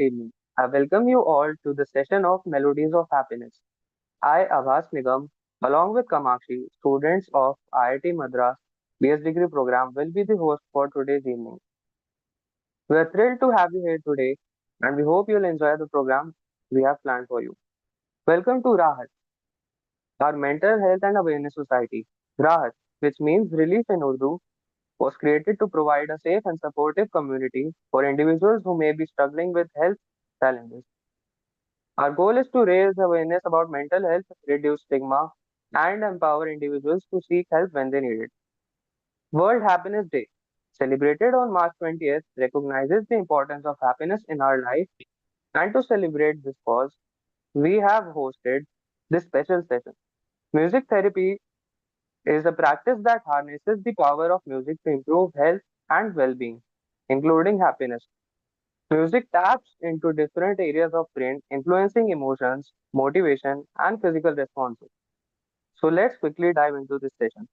evening. I welcome you all to the session of Melodies of Happiness. I, Avas Nigam, along with Kamakshi, students of IIT Madras BS Degree program, will be the host for today's evening. We are thrilled to have you here today, and we hope you'll enjoy the program we have planned for you. Welcome to Raahat, our Mental Health and Awareness Society. Raahat, which means relief in Urdu, was created to provide a safe and supportive community for individuals who may be struggling with health challenges. Our goal is to raise awareness about mental health, reduce stigma, and empower individuals to seek help when they need it. World Happiness Day, celebrated on March 20th, recognizes the importance of happiness in our life, and to celebrate this cause, we have hosted this special session. Music therapy is a practice that harnesses the power of music to improve health and well being, including happiness. Music taps into different areas of brain, influencing emotions, motivation, and physical responses. So let's quickly dive into this session.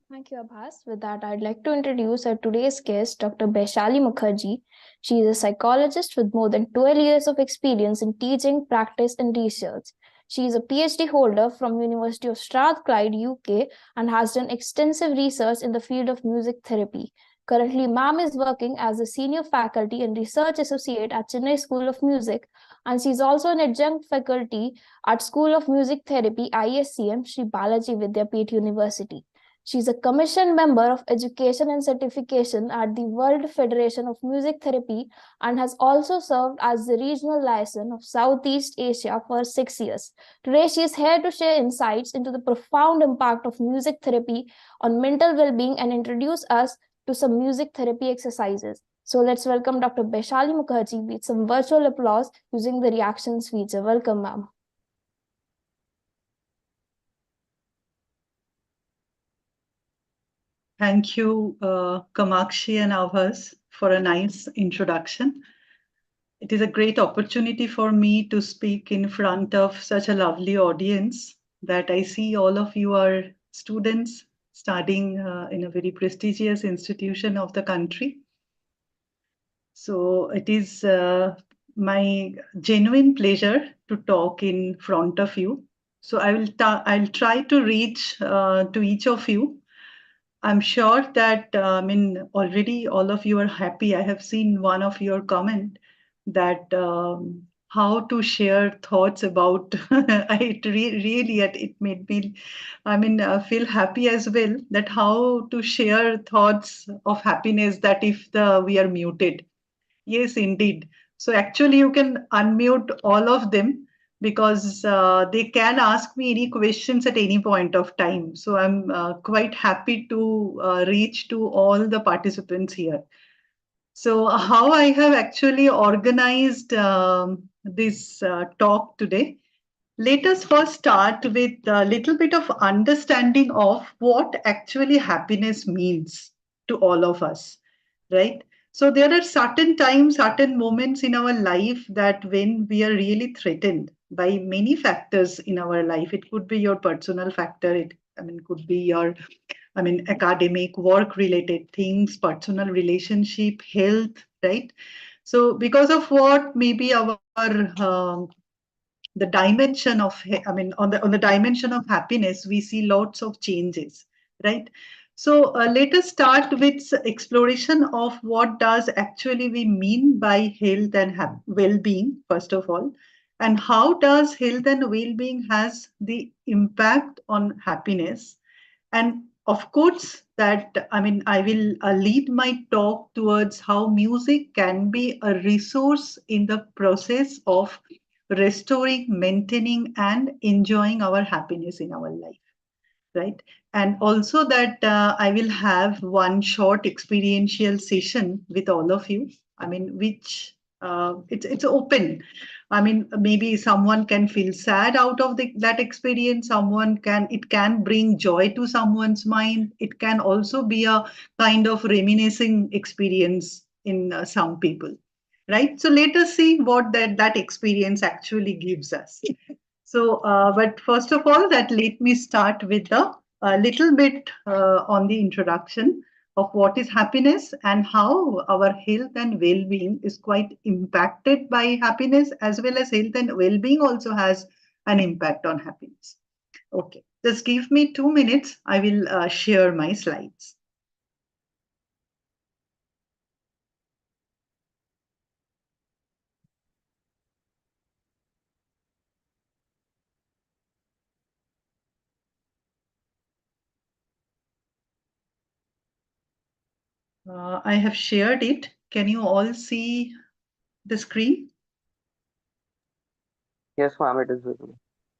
Thank you, Abhas. With that, I'd like to introduce our today's guest, Dr. Baishali Mukherjee. She is a psychologist with more than 12 years of experience in teaching, practice, and research. She is a PhD holder from University of Strathclyde, UK, and has done extensive research in the field of music therapy. Currently, ma'am is working as a senior faculty and research associate at Chennai School of Music, and she is also an adjunct faculty at School of Music Therapy, ISCM, Sri Balaji Vidyapith University. She is a commissioned member of education and certification at the World Federation of Music Therapy and has also served as the regional liaison of Southeast Asia for 6 years. Today, she is here to share insights into the profound impact of music therapy on mental well being and introduce us to some music therapy exercises. So, let's welcome Dr. Baishali Mukherjee with some virtual applause using the reactions feature. Welcome, ma'am. Thank you, Kamakshi and Avas, for a nice introduction. It is a great opportunity for me to speak in front of such a lovely audience that I see all of you are students studying in a very prestigious institution of the country. So it is my genuine pleasure to talk in front of you. So I'll try to reach to each of you. I'm sure that already all of you are happy. I have seen one of your comment that how to share thoughts about really it made me feel happy as well, that how to share thoughts of happiness, that if we are muted. Yes, indeed. So actually, you can unmute all of them because they can ask me any questions at any point of time. So I'm quite happy to reach to all the participants here. So how I have actually organized this talk today. Let us first start with a little bit of understanding of what actually happiness means to all of us, right? So there are certain times, certain moments in our life that when we are really threatened by many factors in our life, it could be your personal factor, could be your, academic, work related things, personal relationship, health, right? So because of what maybe our the dimension of on the dimension of happiness, we see lots of changes, right? So let us start with exploration of what does actually we mean by health and well-being, first of all, and how does health and well-being has the impact on happiness. And of course that I will lead my talk towards how music can be a resource in the process of restoring, maintaining, and enjoying our happiness in our life, right? And also that I will have one short experiential session with all of you. Which it's open. Maybe someone can feel sad out of that experience. Someone can it can bring joy to someone's mind. It can also be a kind of reminiscing experience in some people, right? So let us see what that experience actually gives us. So, but first of all, that let me start with a little bit on the introduction. of what is happiness and how our health and well-being is quite impacted by happiness, as well as health and well-being also has an impact on happiness. Okay, just give me 2 minutes. I will share my slides. I have shared it. Can you all see the screen? Yes, ma'am, it is visible.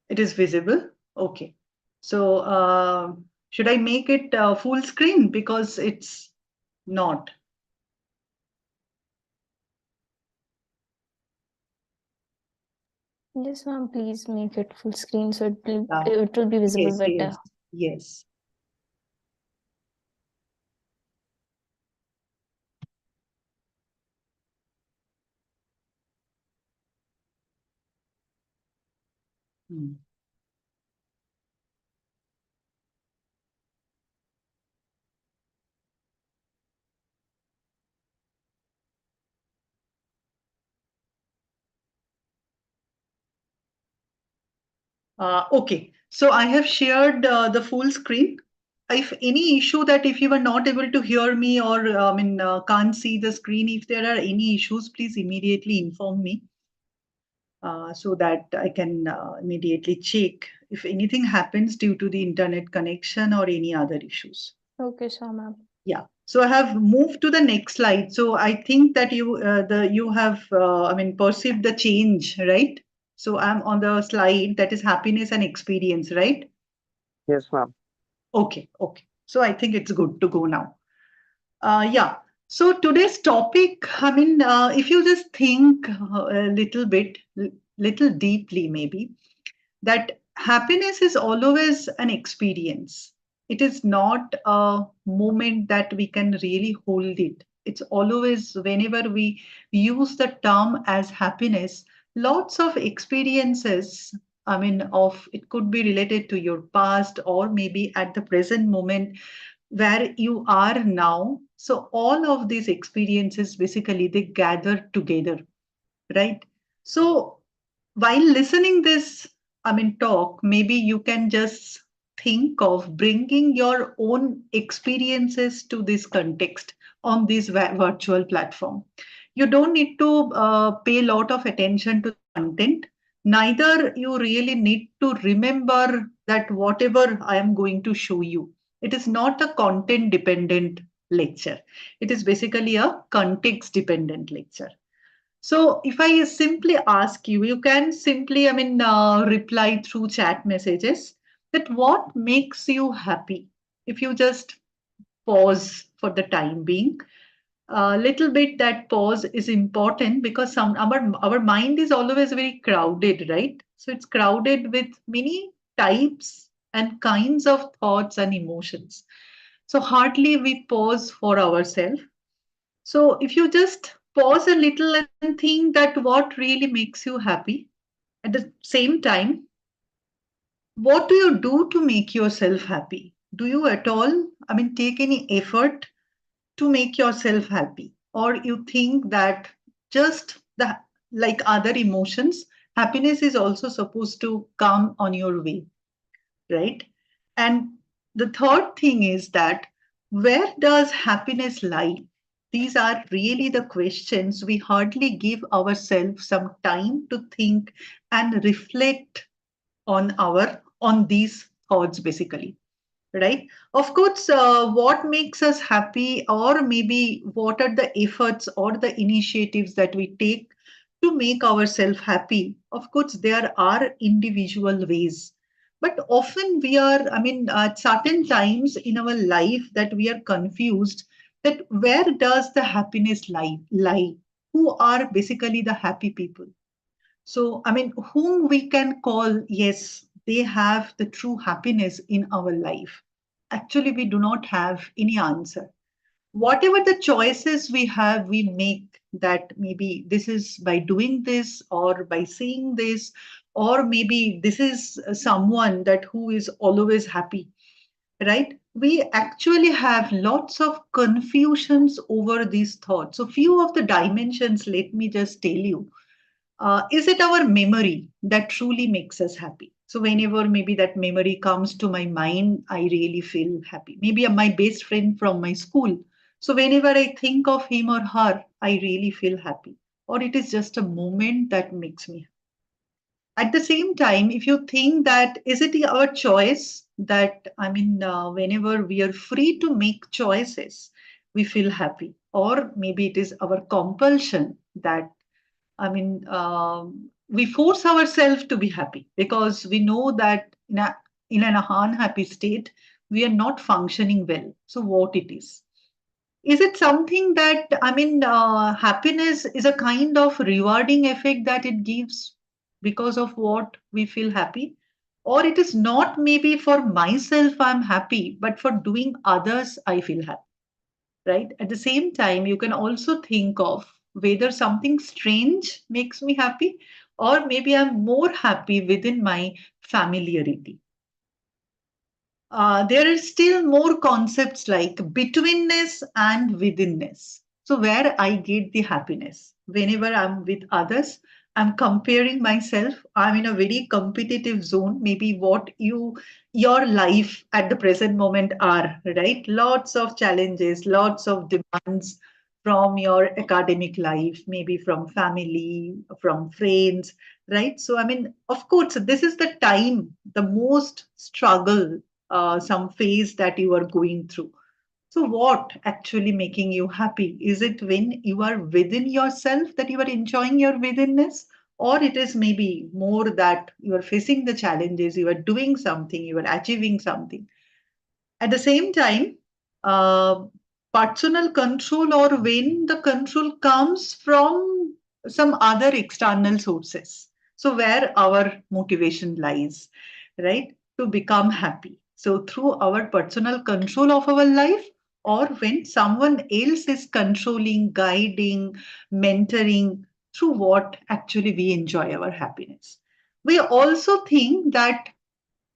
It is visible. Okay. So should I make it full screen because it's not? Yes, ma'am, please make it full screen so Uh, it will be visible yes, better. yes, yes. Hmm. Okay, so I have shared the full screen. If any issue that if you are not able to hear me or can't see the screen, if there are any issues, please immediately inform me so that I can immediately check if anything happens due to the internet connection or any other issues. Okay, so ma'am. Yeah. So I have moved to the next slide. So I think that you have perceived the change, right? So I'm on the slide that is happiness and experience, right? Yes, ma'am. Okay, okay. So I think it's good to go now. Yeah. So today's topic, if you just think a little bit, little deeply, maybe, that happiness is always an experience. It is not a moment that we can really hold it. It's always, whenever we use the term as happiness, lots of experiences. Of it could be related to your past or maybe at the present moment where you are now. So all of these experiences basically they gather together, right? So while listening this talk, maybe you can just think of bringing your own experiences to this context on this virtual platform. You don't need to pay a lot of attention to the content, neither you really need to remember that whatever I am going to show you, it is not a content dependent lecture. It is basically a context dependent lecture. So if I simply ask you, you can simply, reply through chat messages that what makes you happy. If you just pause for the time being, a little bit that pause is important because our mind is always very crowded, right? So it's crowded with many types and kinds of thoughts and emotions. So hardly we pause for ourselves. So if you just pause a little and think that what really makes you happy, at the same time, what do you do to make yourself happy? Do you at all, take any effort to make yourself happy? Or you think that just the like other emotions, happiness is also supposed to come on your way, right? And the third thing is that where does happiness lie? These are really the questions we hardly give ourselves some time to think and reflect on these thoughts basically, right? Of course, what makes us happy, or maybe what are the efforts or the initiatives that we take to make ourselves happy? Of course, there are individual ways, but often we are, at certain times in our life that we are confused that where does the happiness lie? Who are basically the happy people? So, whom we can call, yes, they have the true happiness in our life. Actually, we do not have any answer. Whatever the choices we have, we make that maybe this is by doing this or by saying this, or maybe this is someone that who is always happy. right? We actually have lots of confusions over these thoughts. So, few of the dimensions, let me just tell you. Is it our memory that truly makes us happy? So, whenever maybe that memory comes to my mind, I really feel happy. Maybe my best friend from my school. So, whenever I think of him or her, I really feel happy. Or it is just a moment that makes me. At the same time, if you think that is it our choice that, whenever we are free to make choices, we feel happy. Or maybe it is our compulsion that, we force ourselves to be happy because we know that in an unhappy state, we are not functioning well. So, what it is? Is it something that, happiness is a kind of rewarding effect that it gives because of what we feel happy? Or it is not maybe for myself I'm happy, but for doing others I feel happy, right? At the same time, you can also think of whether something strange makes me happy, or maybe I'm more happy within my familiarity. There are still more concepts like betweenness and withinness. So, where I get the happiness. Whenever I'm with others, I'm comparing myself. I'm in a very competitive zone. Maybe what your life at the present moment are, right? Lots of challenges, lots of demands from your academic life, maybe from family, from friends, right? So, of course, this is the time, the most struggle, some phase that you are going through. So, what actually making you happy? Is it when you are within yourself that you are enjoying your withinness? Or it is maybe more that you are facing the challenges, you are doing something, you are achieving something. At the same time, uh, personal control or when the control comes from some other external sources. So, where our motivation lies, right, to become happy. So, through our personal control of our life, or when someone else is controlling, guiding, mentoring, through what actually we enjoy our happiness. We also think that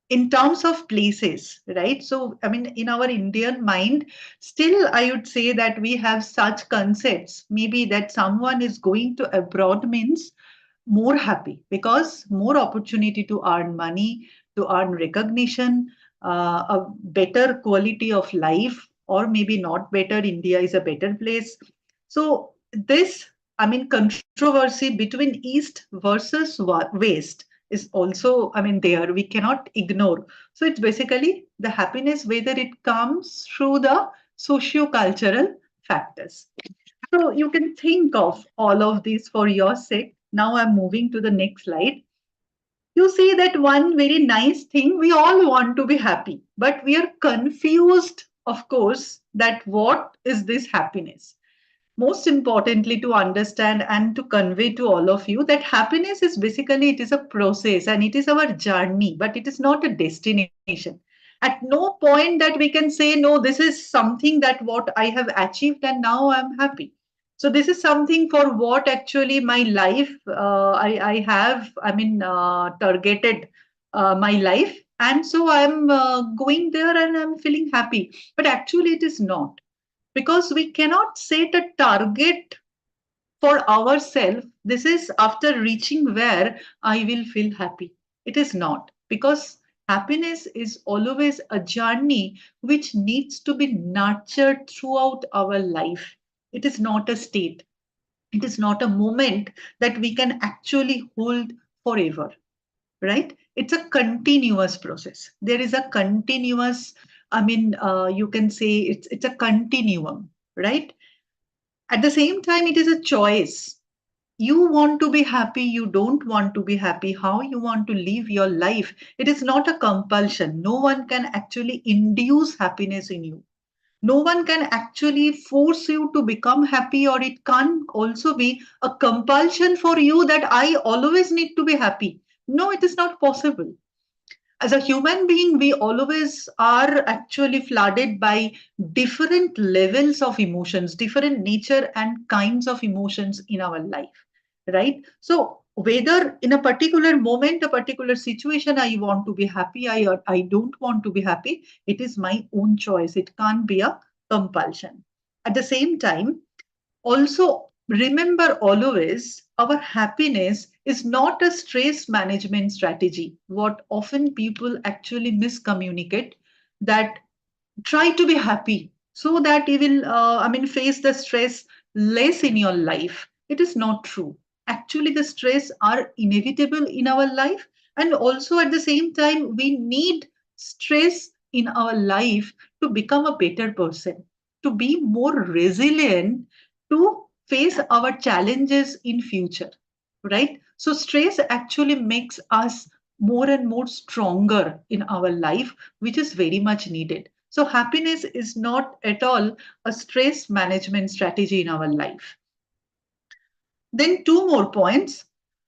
in terms of places, right? So, in our Indian mind, still, I would say that we have such concepts. Maybe that someone is going to abroad means more happy because more opportunity to earn money, to earn recognition, a better quality of life, or maybe not better. India is a better place. So, this, controversy between East versus West is also, there we cannot ignore. So it's basically the happiness, whether it comes through the socio-cultural factors. So you can think of all of these for your sake. Now I'm moving to the next slide. You see that one very nice thing, we all want to be happy, but we are confused, of course, that what is this happiness? Most importantly, to understand and to convey to all of you that happiness is basically it is a process and it is our journey, but it is not a destination. At no point that we can say no, this is something that what I have achieved and now I'm happy. So this is something for what actually my life, I have, targeted my life, and so I'm going there and I'm feeling happy, but actually it is not, because we cannot set a target for ourselves. This is after reaching where I will feel happy. It is not, because happiness is always a journey which needs to be nurtured throughout our life. It is not a state, it is not a moment that we can actually hold forever, right? It's a continuous process. There is a continuous, you can say it's a continuum, right? At the same time, it is a choice. You want to be happy, you don't want to be happy, how you want to live your life. It is not a compulsion. No one can actually induce happiness in you. No one can actually force you to become happy, or it can also be a compulsion for you that I always need to be happy. No, it is not possible. As a human being, we always are actually flooded by different levels of emotions, different nature and kinds of emotions in our life. right? So whether in a particular moment, a particular situation, I want to be happy, or I don't want to be happy, it is my own choice. It can't be a compulsion. At the same time, also remember always our happiness is not a stress management strategy. What often people actually miscommunicate, that try to be happy so that you will face the stress less in your life. It is not true. Actually, the stress are inevitable in our life, and also at the same time we need stress in our life to become a better person, to be more resilient, to face our challenges in future, right? So stress actually makes us more and more stronger in our life, which is very much needed. So happiness is not at all a stress management strategy in our life. Then two more points.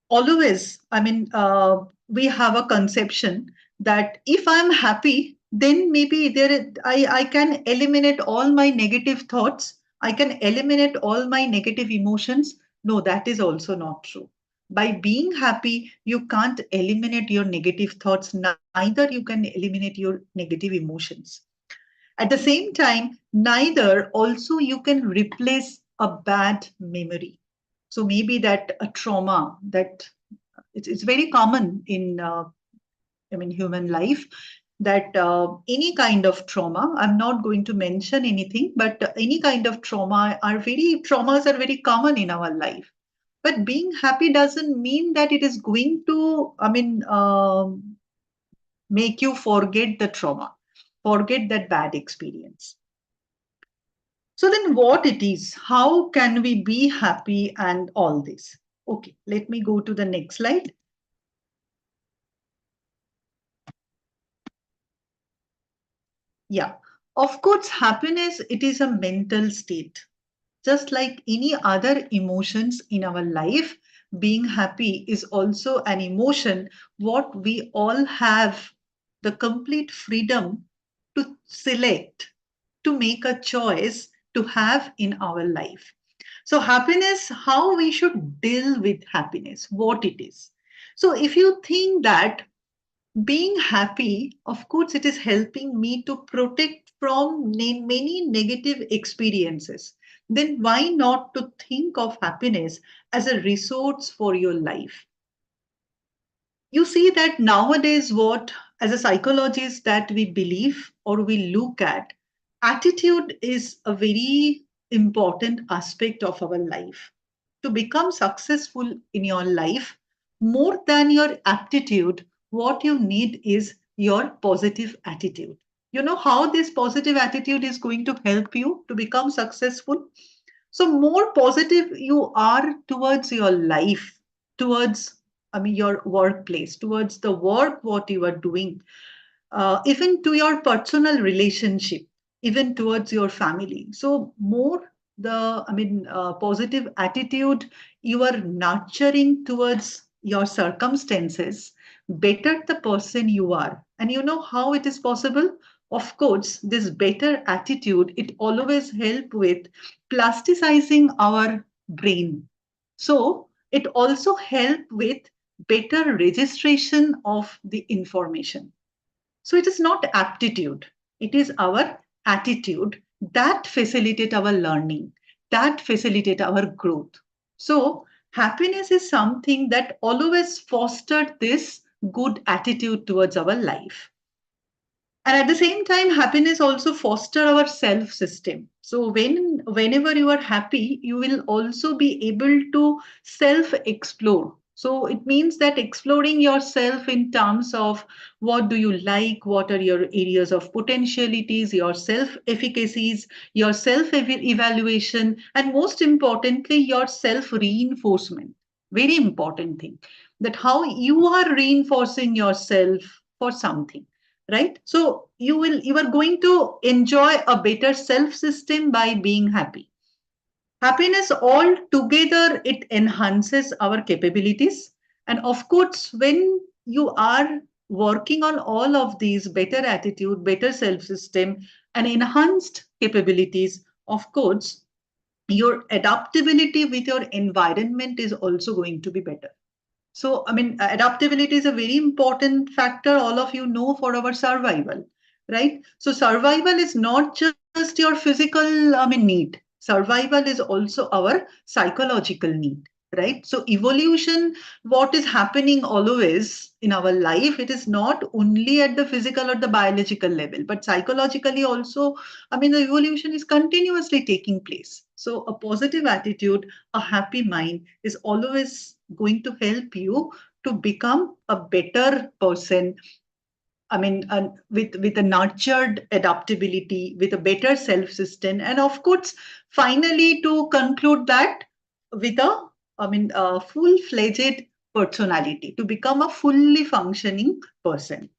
Always, we have a conception that if I'm happy, then maybe I can eliminate all my negative thoughts. I can eliminate all my negative emotions. No, that is also not true. By being happy, you can't eliminate your negative thoughts, neither you can eliminate your negative emotions. At the same time, neither also you can replace a bad memory. So maybe that a trauma that it's very common in human life, that any kind of trauma. I'm not going to mention anything, but any kind of traumas are very common in our life. But being happy doesn't mean that it is going to make you forget the trauma, forget that bad experience. So then what it is, how can we be happy and all this? Okay, let me go to the next slide. Yeah, of course, happiness, it is a mental state. Just like any other emotions in our life, being happy is also an emotion what we all have the complete freedom to select, to make a choice to have in our life. So, happiness, how we should deal with happiness, what it is. So, if you think that being happy, of course, it is helping me to protect from many negative experiences, then why not to think of happiness as a resource for your life? You see that nowadays, what as a psychologist that we believe or we look at, attitude is a very important aspect of our life. To become successful in your life, more than your aptitude, what you need is your positive attitude. You know how this positive attitude is going to help you to become successful? So more positive you are towards your life, towards your workplace, towards the work what you are doing, even to your personal relationship, even towards your family. So more positive attitude you are nurturing towards your circumstances, better the person you are. And you know how it is possible? Of course, this better attitude, it always help with plasticizing our brain. So it also help with better registration of the information. So it is not aptitude, it is our attitude that facilitate our learning, that facilitate our growth. So happiness is something that always fostered this good attitude towards our life. And at the same time, happiness also foster our self system. So whenever you are happy, you will also be able to self explore. So it means that exploring yourself in terms of what do you like, what are your areas of potentialities, your self efficacies, your self evaluation, and most importantly, your self reinforcement. Very important thing, that how you are reinforcing yourself for something, right? So you are going to enjoy a better self system by being happy. Happiness altogether, it enhances our capabilities, and of course when you are working on all of these, better attitude, better self system, and enhanced capabilities, of course your adaptability with your environment is also going to be better. So, I mean, adaptability is a very important factor, all of you know, for our survival, right? So, survival is not just your physical, need. Survival is also our psychological need, right? So, evolution, what is happening always in our life, it is not only at the physical or the biological level, but psychologically also, the evolution is continuously taking place. So, a positive attitude, a happy mind is always going to help you to become a better person. With a nurtured adaptability, with a better self system, and of course, finally, to conclude that with a full fledged personality, to become a fully functioning person.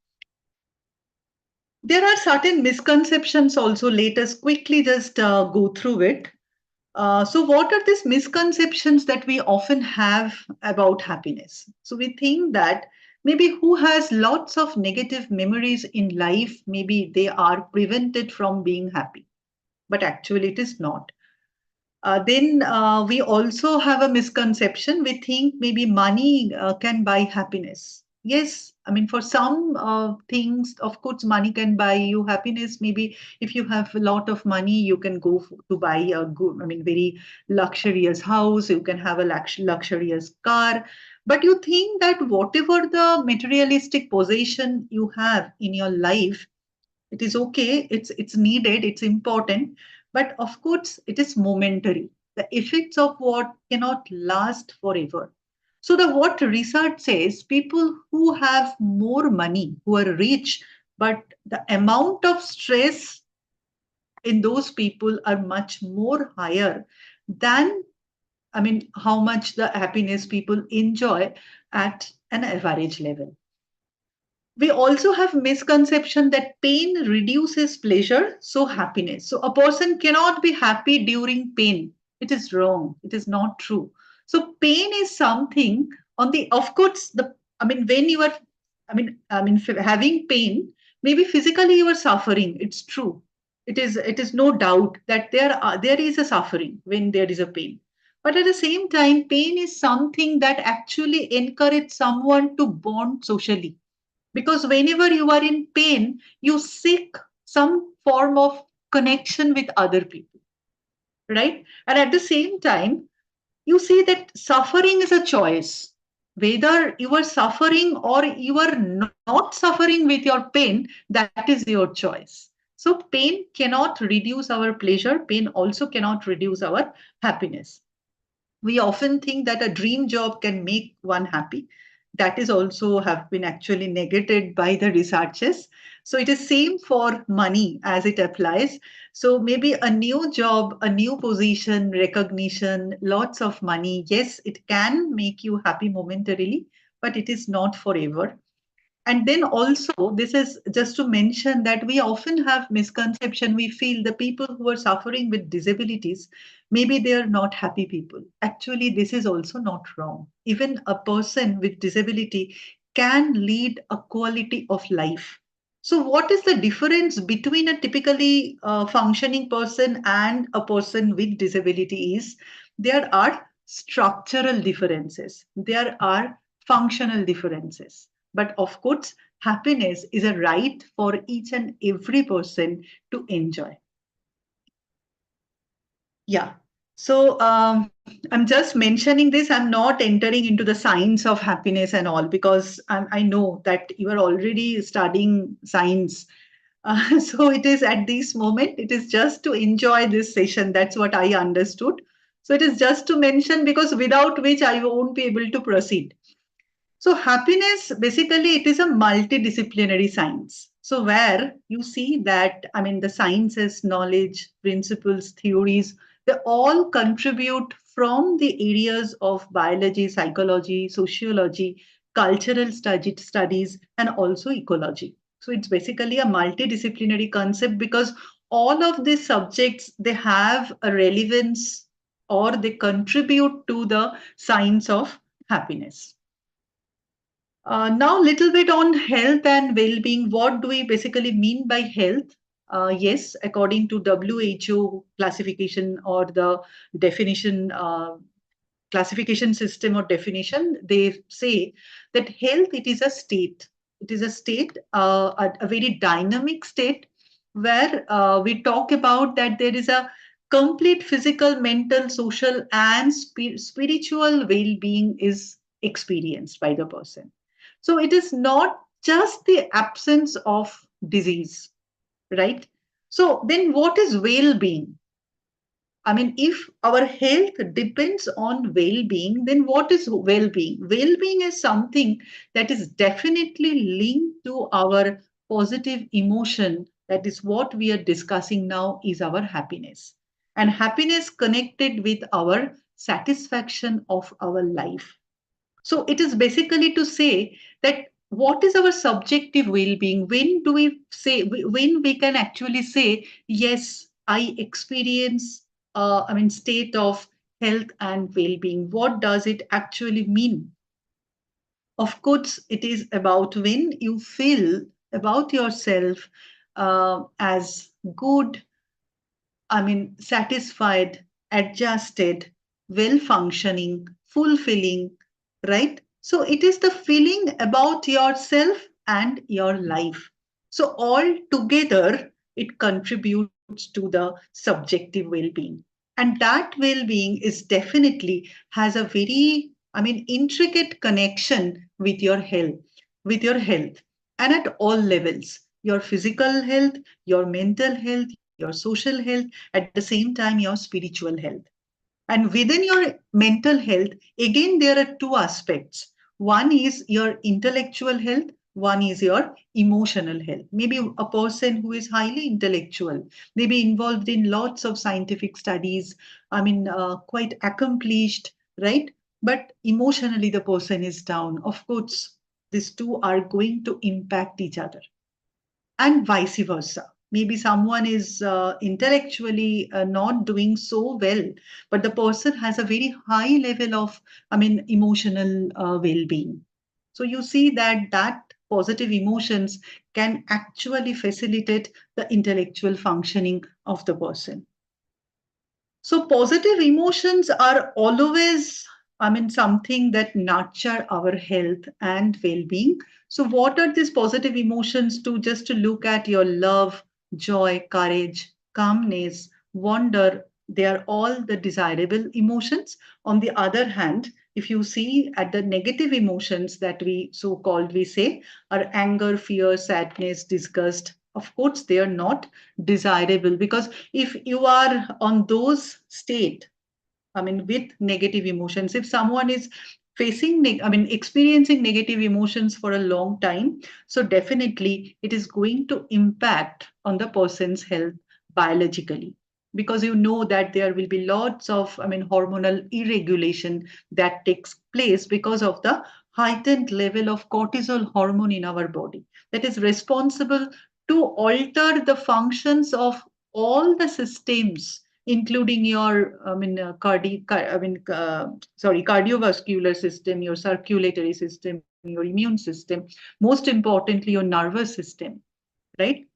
There are certain misconceptions also. Let us quickly just go through it. So, what are these misconceptions that we often have about happiness? So, we think that maybe who has lots of negative memories in life, maybe they are prevented from being happy. But actually, it is not. Then we also have a misconception. We think maybe money can buy happiness. Yes, for some things, of course, money can buy you happiness. Maybe if you have a lot of money, you can go to buy a good, very luxurious house. You can have a luxurious car. But you think that whatever the materialistic possession you have in your life, it is okay, it's needed, it's important, but of course it is momentary. The effects of what cannot last forever. So the what research says, people who have more money, who are rich, but the amount of stress in those people are much more higher than, how much the happiness people enjoy at an average level. We also have misconception that pain reduces pleasure, so happiness. So a person cannot be happy during pain. It is wrong. It is not true. So pain is something on the, of course, when you are, having pain, maybe physically you are suffering. It's true. It is no doubt that there is a suffering when there is a pain. But at the same time, pain is something that actually encourages someone to bond socially, because whenever you are in pain, you seek some form of connection with other people, right? And at the same time, you see that suffering is a choice. Whether you are suffering or you are not suffering with your pain, that is your choice. So pain cannot reduce our pleasure, pain also cannot reduce our happiness. We often think that a dream job can make one happy. That is also have been actually negated by the researchers. So it is same for money as it applies. So maybe a new job, a new position, recognition, lots of money, yes, it can make you happy momentarily, but it is not forever. And then also, this is just to mention that we often have misconception. We feel the people who are suffering with disabilities, maybe they are not happy people. Actually, this is also not wrong. Even a person with disability can lead a quality of life. So, what is the difference between a typically functioning person and a person with disability is there are structural differences, there are functional differences. But of course, happiness is a right for each and every person to enjoy. Yeah. So I'm just mentioning this. I'm not entering into the science of happiness and all, because I know that you are already studying science. So it is at this moment, it is just to enjoy this session. That's what I understood. So it is just to mention, because without which I won't be able to proceed. So happiness, basically, it is a multidisciplinary science. So where you see that, the sciences, knowledge, principles, theories, they all contribute from the areas of biology, psychology, sociology, studies, and also ecology. So it's basically a multidisciplinary concept, because all of these subjects, they have a relevance or they contribute to the science of happiness. Now, little bit on health and well-being. What do we basically mean by health? Yes, according to WHO classification or the definition, classification system or definition, they say that health, it is a state. It is a state, a very dynamic state where we talk about that there is a complete physical, mental, social, and spiritual well-being is experienced by the person. So it is not just the absence of disease, right? So then what is well-being? I mean, if our health depends on well-being, then what is well-being? Well-being is something that is definitely linked to our positive emotion. That is what we are discussing now is our happiness. And happiness connected with our satisfaction of our life. So it is basically to say that what is our subjective well-being? When do we say, when we can actually say, yes, I experience, state of health and well-being. What does it actually mean? Of course, it is about when you feel about yourself as good, satisfied, adjusted, well functioning, fulfilling, right? So it is the feeling about yourself and your life. So all together, it contributes to the subjective well being. And that well being is definitely has a very, intricate connection with your health, and at all levels your physical health, your mental health, your social health, at the same time, your spiritual health. And within your mental health, again, there are two aspects. One is your intellectual health, one is your emotional health. Maybe a person who is highly intellectual, maybe involved in lots of scientific studies, quite accomplished, right? But emotionally, the person is down. Of course, these two are going to impact each other, and vice versa. Maybe someone is intellectually not doing so well, but the person has a very high level of, emotional well-being. So you see that positive emotions can actually facilitate the intellectual functioning of the person. So positive emotions are always, something that nurture our health and well-being. So what are these positive emotions? To just to look at your love, joy, courage, calmness, wonder, they are all the desirable emotions. On the other hand, if you see at the negative emotions that we so-called we say are anger, fear, sadness, disgust, of course they are not desirable, because if you are on those state, with negative emotions, if someone is facing experiencing negative emotions for a long time, so definitely it is going to impact on the person's health biologically, because you know that there will be lots of hormonal irregulation that takes place because of the heightened level of cortisol hormone in our body, that is responsible to alter the functions of all the systems, including your cardiovascular system, your circulatory system, your immune system, most importantly your nervous system, right?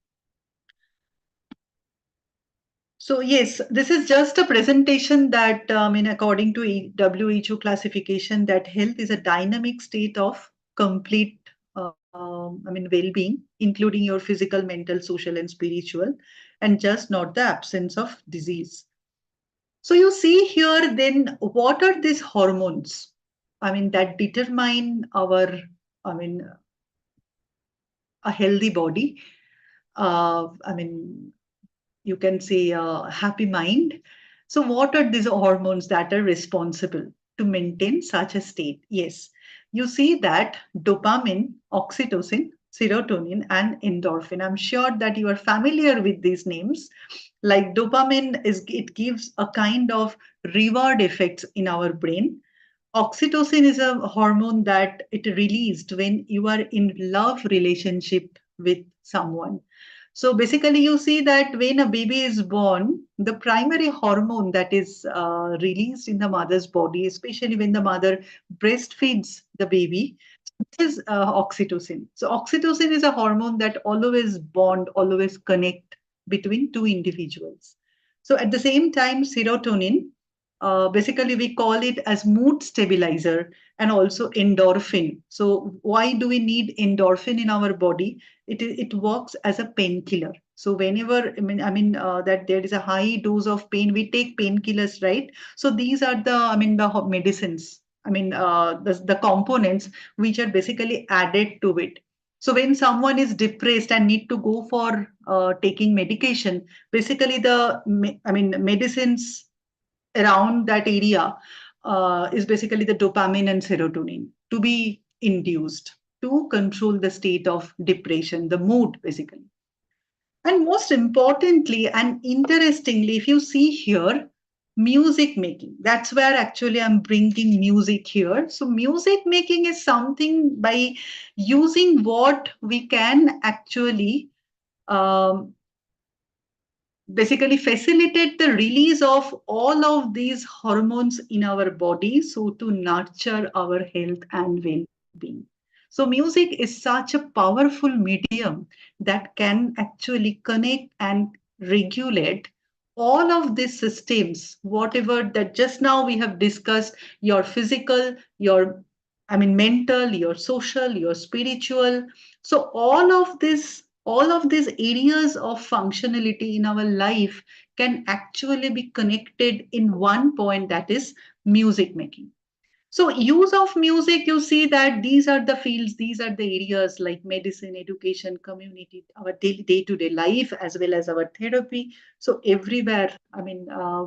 So yes, this is just a presentation that, according to WHO classification, that health is a dynamic state of complete, well-being, including your physical, mental, social, and spiritual, and just not the absence of disease. So you see here, then what are these hormones? That determine our, I mean, a healthy body. You can say a happy mind. So, what are these hormones that are responsible to maintain such a state? Yes, you see that dopamine, oxytocin, serotonin, and endorphin. I'm sure that you are familiar with these names. Like dopamine is, it gives a kind of reward effects in our brain. Oxytocin is a hormone that it released when you are in love relationship with someone. So basically, you see that when a baby is born, the primary hormone that is released in the mother's body, especially when the mother breastfeeds the baby, is oxytocin. So oxytocin is a hormone that always bond, always connect between two individuals. So at the same time, serotonin, basically we call it as mood stabilizer and also endorphin. So why do we need endorphin in our body? It works as a painkiller. So whenever that there is a high dose of pain, we take painkillers, right? So these are the medicines. The components which are basically added to it. So when someone is depressed and need to go for taking medication, basically medicines around that area is basically the dopamine and serotonin to be induced to control the state of depression, the mood basically. And most importantly and interestingly, if you see here, music making, that's where actually I'm bringing music here. So, music making is something by using what we can actually um, basically facilitate the release of all of these hormones in our body so to nurture our health and well-being. So music is such a powerful medium that can actually connect and regulate all of these systems, whatever that just now we have discussed, your physical, your mental, your social, your spiritual. So all of these areas of functionality in our life can actually be connected in one point, that is music making. So, use of music, you see that these are the fields, these are the areas like medicine, education, community, our daily day-to-day life, as well as our therapy. So, everywhere,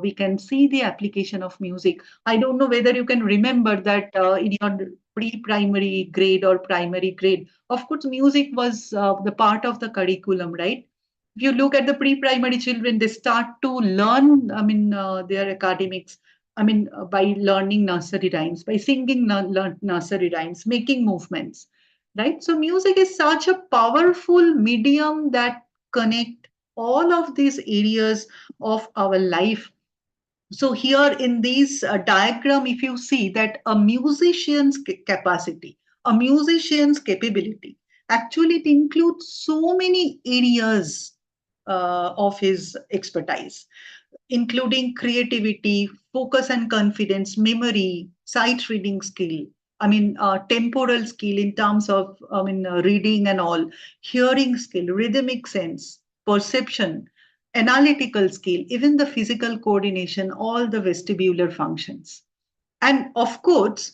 we can see the application of music. I don't know whether you can remember that in your pre-primary grade or primary grade, of course, music was the part of the curriculum, right? If you look at the pre-primary children, they start to learn, their academics by learning nursery rhymes, by singing nursery rhymes, making movements, right? So music is such a powerful medium that connect all of these areas of our life. So here in this diagram, if you see that a musician's capacity, a musician's capability, actually it includes so many areas of his expertise, including creativity, focus and confidence, memory, sight reading skill. Temporal skill in terms of reading and all, hearing skill, rhythmic sense, perception, analytical skill, even the physical coordination, all the vestibular functions. And of course,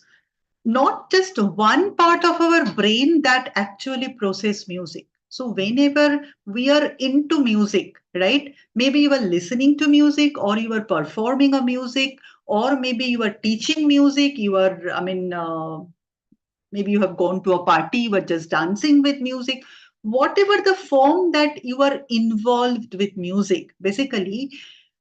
not just one part of our brain that actually process music. So whenever we are into music, right, maybe you are listening to music or you are performing a music, or maybe you are teaching music, you are maybe you have gone to a party, you were just dancing with music, whatever the form that you are involved with music, basically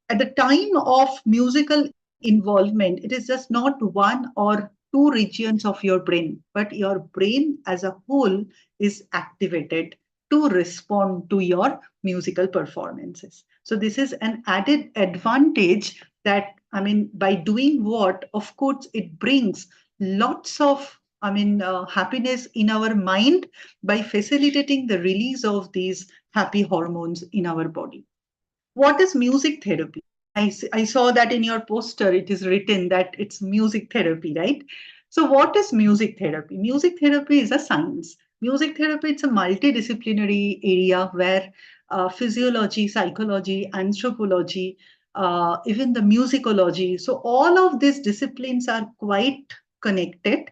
at the time of musical involvement, it is just not one or two regions of your brain, but your brain as a whole is activated to respond to your musical performances. So this is an added advantage that, by doing what, of course, it brings lots of happiness in our mind by facilitating the release of these happy hormones in our body. What is music therapy? I saw that in your poster, it is written that it's music therapy, right? So, what is music therapy? Music therapy is a science. Music therapy, it's a multidisciplinary area where physiology, psychology, anthropology, even the musicology, so all of these disciplines are quite connected,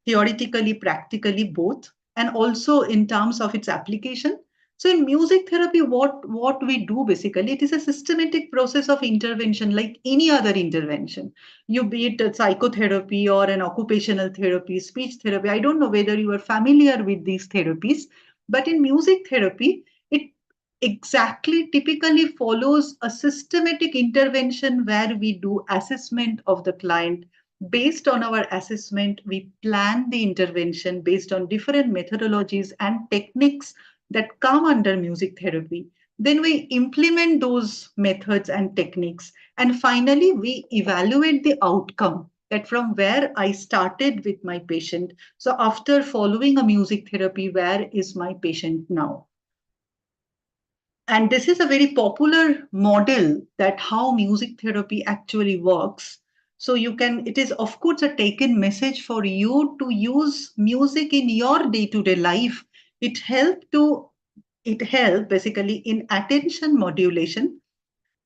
theoretically, practically, both, and also in terms of its application. So in music therapy, what we do basically, it is a systematic process of intervention like any other intervention. You be it a psychotherapy or an occupational therapy, speech therapy. I don't know whether you are familiar with these therapies, but in music therapy, it exactly typically follows a systematic intervention where we do assessment of the client. Based on our assessment, we plan the intervention based on different methodologies and techniques that come under music therapy. Then we implement those methods and techniques. And finally, we evaluate the outcome, that from where I started with my patient. So, after following a music therapy, where is my patient now? And this is a very popular model that how music therapy actually works. So you can, it is of course a taken message for you to use music in your day-to-day life. It help to, it help basically in attention modulation,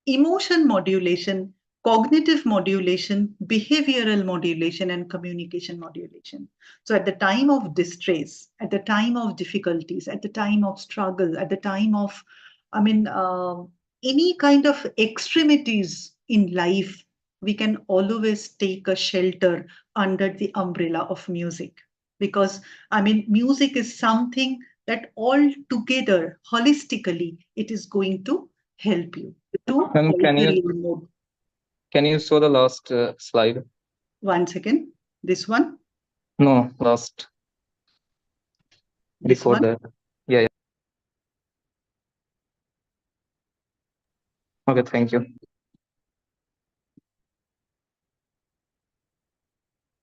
emotion modulation, cognitive modulation, behavioral modulation, and communication modulation. So, at the time of distress, at the time of difficulties, at the time of struggle, at the time of, I mean, any kind of extremities in life, we can always take a shelter under the umbrella of music. Because, I mean, music is something that all together, holistically, it is going to help you to Ma'am, alter your mood. can you show the last slide? One second. This one, No, last this before one. that. Yeah, yeah. Okay, thank you.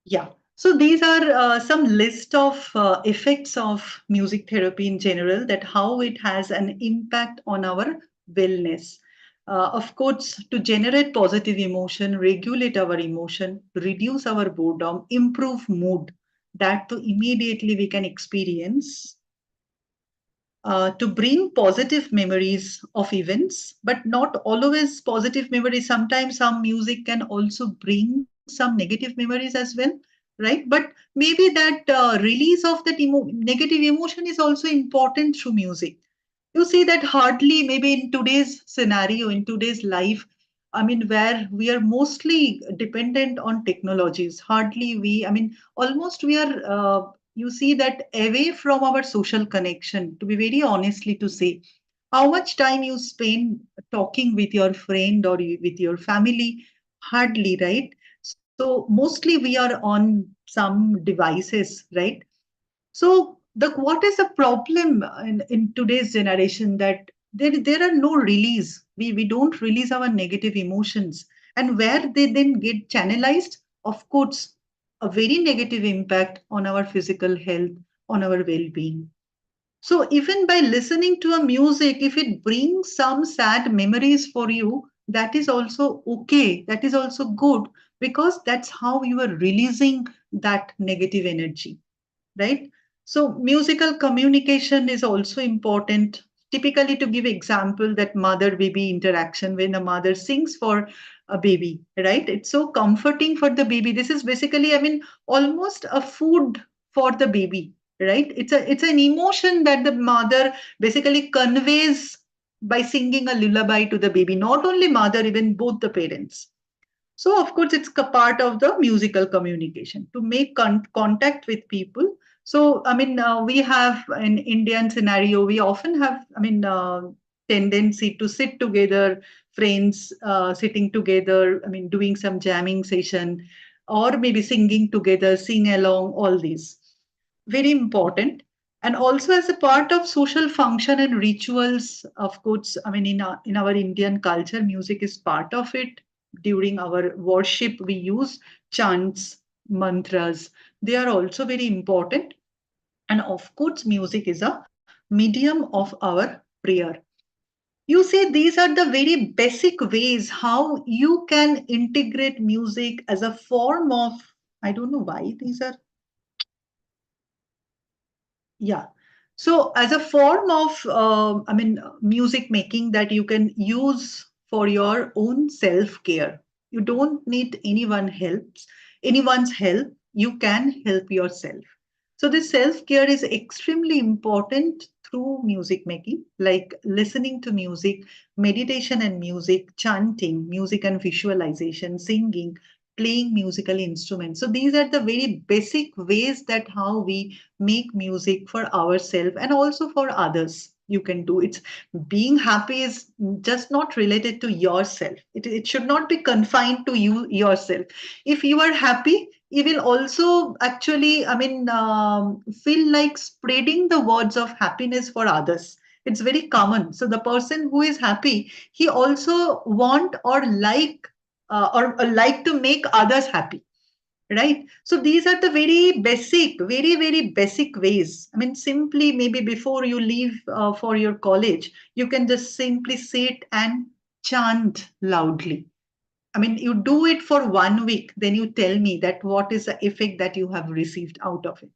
Yeah. So these are some list of effects of music therapy in general, that how it has an impact on our wellness. Of course, to generate positive emotion, regulate our emotion, reduce our boredom, improve mood, that to immediately we can experience to bring positive memories of events, but not always positive memories. Sometimes some music can also bring some negative memories as well, right? But maybe that release of that negative emotion is also important through music. You see that hardly, maybe in today's scenario, in today's life, I mean, where we are mostly dependent on technologies, hardly we, I mean, almost we are, you see that away from our social connection, to be very honestly to say, how much time you spend talking with your friend or with your family? Hardly, right? So mostly we are on some devices, right? So the what is the problem in today's generation, that there are no release. We don't release our negative emotions. And where they then get channelized, of course, a very negative impact on our physical health, on our well-being. So even by listening to a music, if it brings some sad memories for you, that is also okay. That is also good, because that's how you are releasing that negative energy, right? So musical communication is also important. Typically, to give example, that mother baby interaction, when a mother sings for a baby, right? It's so comforting for the baby. This is basically, I mean, almost a food for the baby, right? It's an emotion that the mother basically conveys by singing a lullaby to the baby. Not only mother, even both the parents. So, of course, it's a part of the musical communication to make contact with people. So, I mean, we have in Indian scenario, we often have, I mean, tendency to sit together, friends sitting together, I mean, doing some jamming session, or maybe singing together, sing along, all these. Very important. And also as a part of social function and rituals, of course, I mean, in our Indian culture, music is part of it. During our worship, we use chants, mantras. They are also very important. And of course, music is a medium of our prayer. You see, these are the very basic ways how you can integrate music as a form of, I don't know why these are, yeah. So as a form of, I mean, music making that you can use for your own self-care. You don't need anyone's help. You can help yourself. So this self-care is extremely important through music making, like listening to music, meditation and music, chanting, music and visualization, singing, playing musical instruments. So these are the very basic ways that how we make music for ourselves and also for others. You can do it's being happy is just not related to yourself. It should not be confined to you yourself. If you are happy, you will also actually, I mean, feel like spreading the words of happiness for others. It's very common. So the person who is happy, he also want or like to make others happy, right? So these are the very basic, very, very basic ways. I mean, simply maybe before you leave for your college, you can just simply sit and chant loudly. I mean, you do it for 1 week, then you tell me that what is the effect that you have received out of it.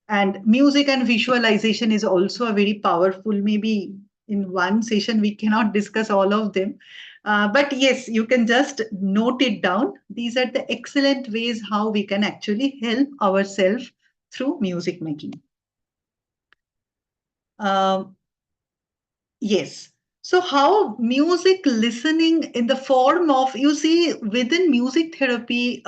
And music and visualization is also a very powerful, maybe in one session we cannot discuss all of them. But yes, you can just note it down. These are the excellent ways how we can actually help ourselves through music making. Um, Yes. So, how music listening in the form of, you see, within music therapy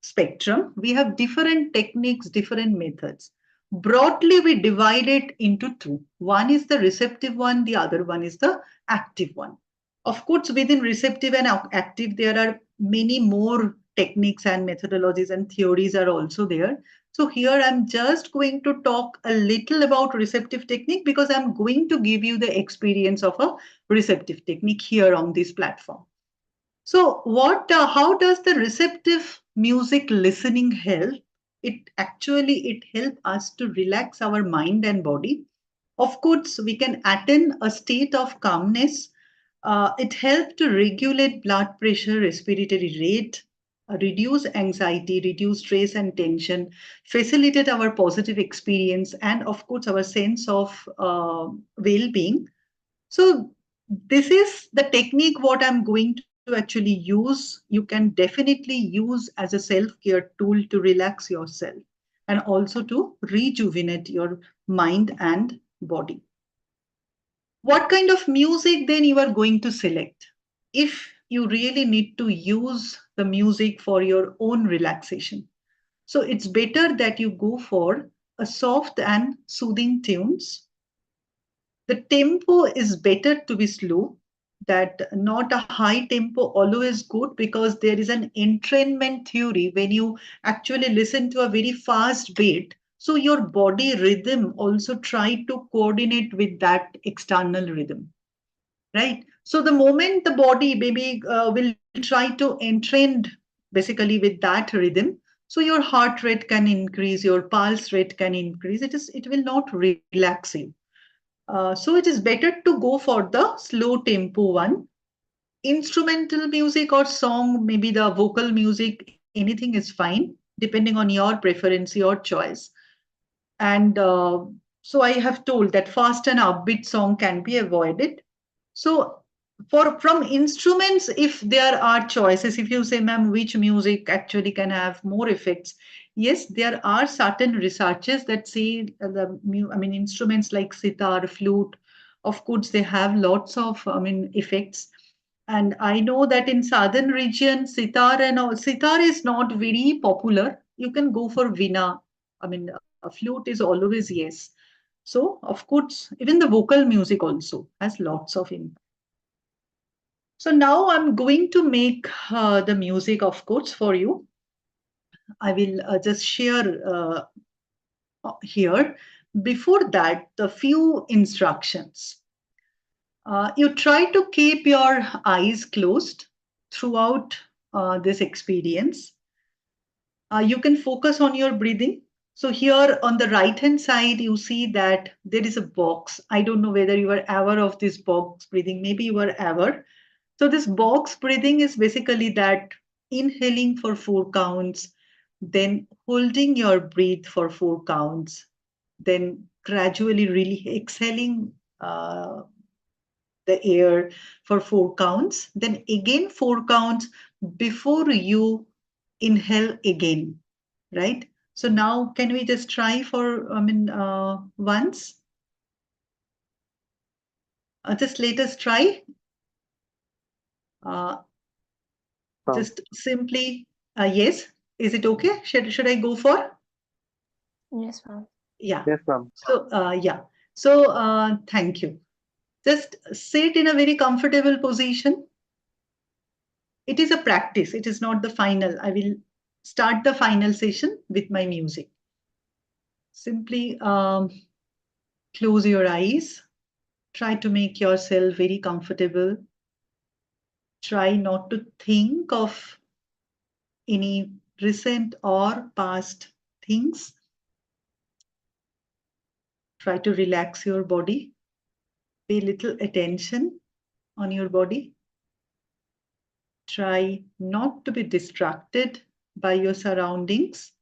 spectrum, we have different techniques, different methods. Broadly, we divide it into two. One is the receptive one, the other one is the active one. Of course, within receptive and active, there are many more techniques and methodologies and theories are also there. So here I'm just going to talk a little about receptive technique because I'm going to give you the experience of a receptive technique here on this platform. So how does the receptive music listening help? It helps us to relax our mind and body. Of course, we can attain a state of calmness. It helps to regulate blood pressure, respiratory rate, reduce anxiety, reduce stress and tension, facilitate our positive experience, and of course, our sense of well-being. So this is the technique what I'm going to actually use. You can definitely use as a self-care tool to relax yourself and also to rejuvenate your mind and body. What kind of music then you are going to select? If you really need to use the music for your own relaxation. So it's better that you go for a soft and soothing tunes. The tempo is better to be slow, that not a high tempo always good because there is an entrainment theory when you actually listen to a very fast beat. So your body rhythm also try to coordinate with that external rhythm, right? So the moment the body maybe will try to entrain basically with that rhythm, so your heart rate can increase, your pulse rate can increase. It will not relax you. So it is better to go for the slow tempo one. Instrumental music or song, maybe the vocal music, anything is fine, depending on your preference, your choice. And so I have told that fast and upbeat song can be avoided. So for from instruments, if there are choices, if you say, ma'am, which music actually can have more effects, yes, there are certain researches that say instruments like sitar, flute, of course, they have lots of effects. And I know that in southern region, sitar is not very popular. You can go for vina. A flute is always yes. So of course, even the vocal music also has lots of impact. So now I'm going to make the music, of course, for you. I will just share here. Before that, the few instructions. You try to keep your eyes closed throughout this experience. You can focus on your breathing. So here on the right hand side, you see that there is a box. I don't know whether you are aware of this box breathing. Maybe you are aware. So this box breathing is basically that inhaling for 4 counts, then holding your breath for 4 counts, then gradually really exhaling the air for 4 counts, then again 4 counts before you inhale again, right? So now can we just try for, once? Just let us try. Uh, From just simply, yes. Is it okay? Should I go for? Yes, ma'am. Yeah. yes, ma'am. So, yeah. So, thank you. Just sit in a very comfortable position. It is a practice. It is not the final. I will start the final session with my music. Simply close your eyes. Try to make yourself very comfortable. Try not to think of any recent or past things. Try to relax your body. Pay little attention on your body. Try not to be distracted by your surroundings.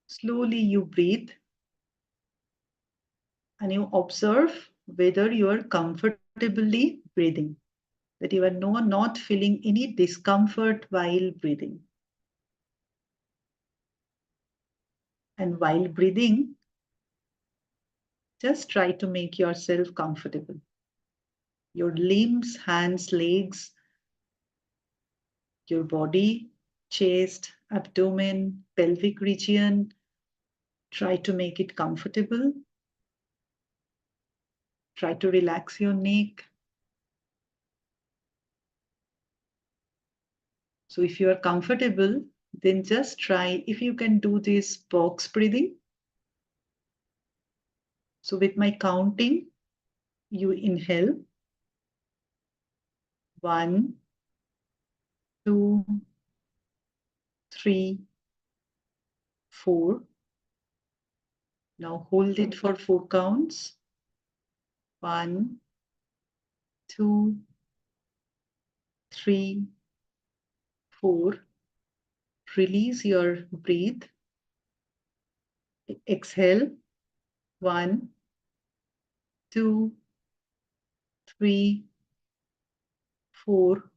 Slowly you breathe and you observe whether you are comfortably breathing, that you are not feeling any discomfort while breathing. And while breathing, just try to make yourself comfortable. Your limbs, hands, legs, your body, chest, abdomen, pelvic region, try to make it comfortable. Try to relax your neck. So if you are comfortable, then just try if you can do this box breathing. So with my counting, you inhale 1, 2, 3, 4. Now hold it for 4 counts. 1, 2, 3, 4. Release your breath. Exhale. 1, 2, 3, 4.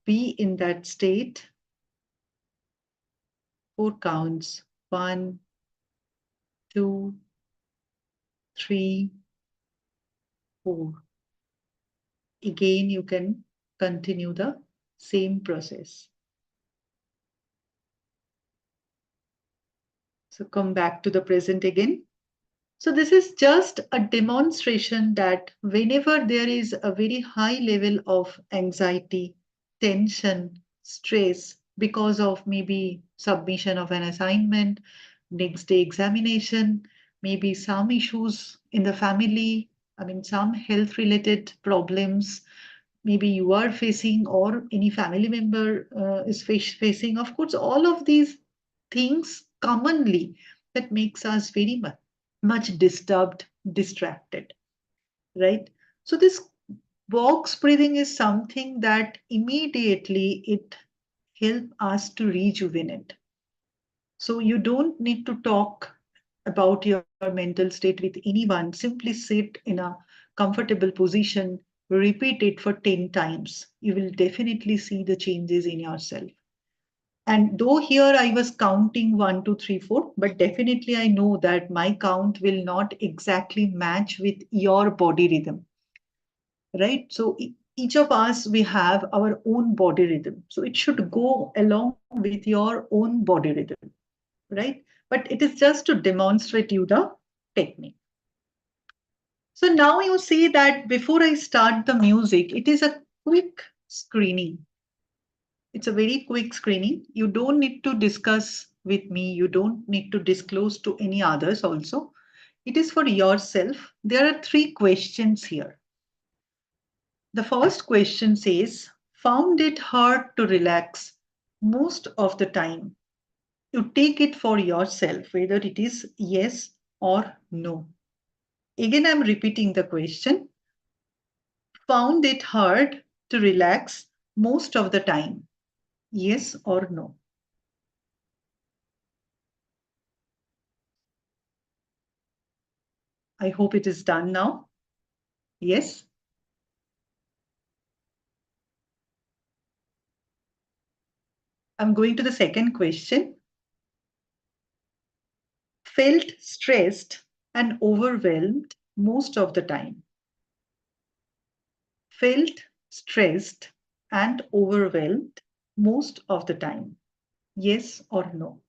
Be in that state. 4 counts. 1, 2, 3, 4. Again, you can continue the same process. So come back to the present again. So this is just a demonstration that whenever there is a very high level of anxiety, tension, stress because of maybe submission of an assignment, next day examination, maybe some issues in the family, some health related problems, maybe you are facing or any family member is facing. Of course, all of these things commonly that makes us very much disturbed, distracted, right? So this box breathing is something that immediately it help us to rejuvenate. So you don't need to talk about your mental state with anyone. Simply sit in a comfortable position, repeat it for 10 times. You will definitely see the changes in yourself. And though here I was counting 1, 2, 3, 4, but definitely I know that my count will not exactly match with your body rhythm, right? So each of us, we have our own body rhythm. So it should go along with your own body rhythm, right? But it is just to demonstrate you the technique. So now you see that before I start the music, it is a quick screening. It's a very quick screening. You don't need to discuss with me. You don't need to disclose to any others also. It is for yourself. There are 3 questions here. The first question says, found it hard to relax most of the time. You take it for yourself, whether it is yes or no. Again, I'm repeating the question. Found it hard to relax most of the time. Yes or no? I hope it is done now. Yes? I'm going to the second question. Felt stressed and overwhelmed most of the time. Felt stressed and overwhelmed most of the time. Yes or no?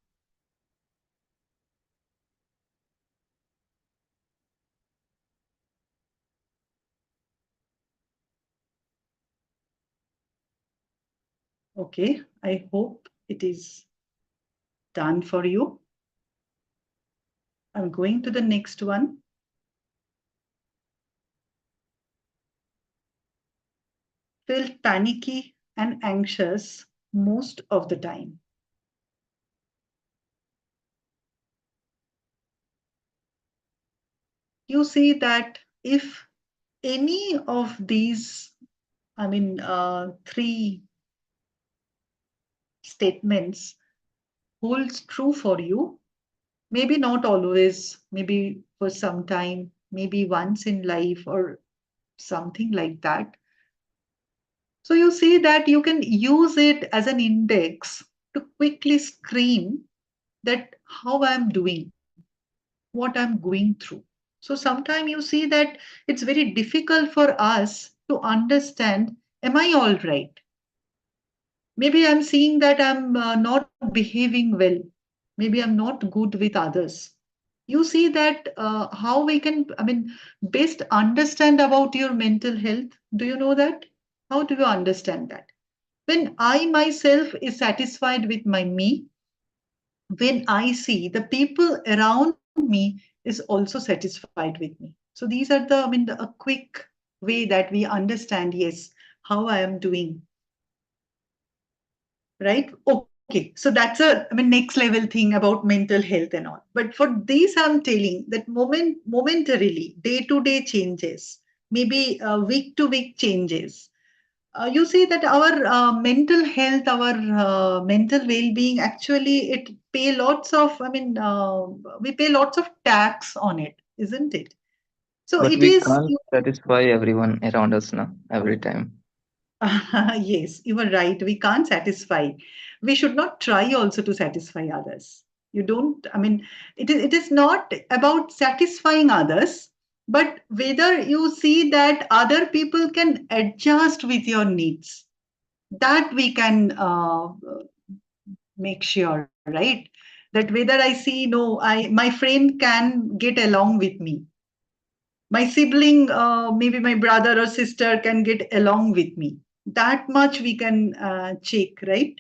Okay, I hope it is done for you. I'm going to the next one. Felt panicky and anxious most of the time. You see that if any of these, three statements holds true for you, maybe not always, maybe for some time, maybe once in life or something like that. So you see that you can use it as an index to quickly screen that how I'm doing, what I'm going through. So sometimes you see that it's very difficult for us to understand, am I all right? Maybe I'm seeing that I'm not behaving well. Maybe I'm not good with others. You see that how we can, best understand about your mental health. Do you know that? How do you understand that? When I myself is satisfied with my me, when I see the people around me is also satisfied with me. So these are a quick way that we understand, yes, how I am doing, right? Okay, so that's next level thing about mental health and all. But for these, I'm telling that momentarily, day to day changes, maybe week to week changes. You see that our mental health, our mental well-being, actually, it pay lots of. We pay lots of tax on it, isn't it? So But it we is. can't satisfy everyone around us now every time. Yes, you are right. We can't satisfy. We should not try also to satisfy others. You don't, it is not about satisfying others, but whether you see that other people can adjust with your needs. That we can make sure, right? That whether I see, no, my friend can get along with me, my sibling, maybe my brother or sister can get along with me. That much we can check, right?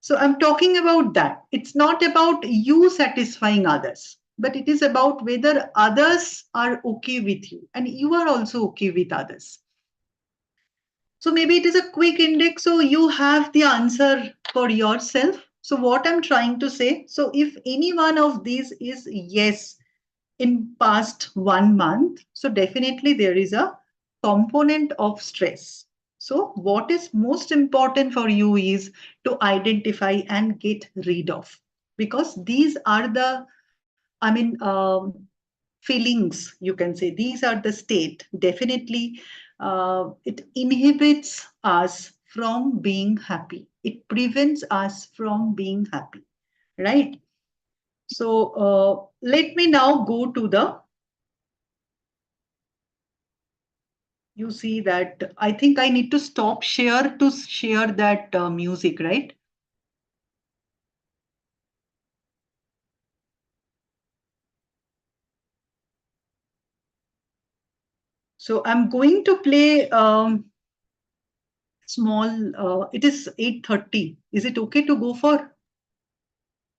So I'm talking about that. It's not about you satisfying others, but it is about whether others are okay with you and you are also okay with others. So maybe it is a quick index, so you have the answer for yourself. So what I'm trying to say, so if any one of these is yes, in past 1 month, so definitely there is a component of stress. So what is most important for you is to identify and get rid of, because these are the, feelings, you can say, these are the state. Definitely it inhibits us from being happy, it prevents us from being happy, right? So let me now go to the, you see that I think I need to stop share to share that music, right? So I'm going to play small, it is 8:30. Is it okay to go for?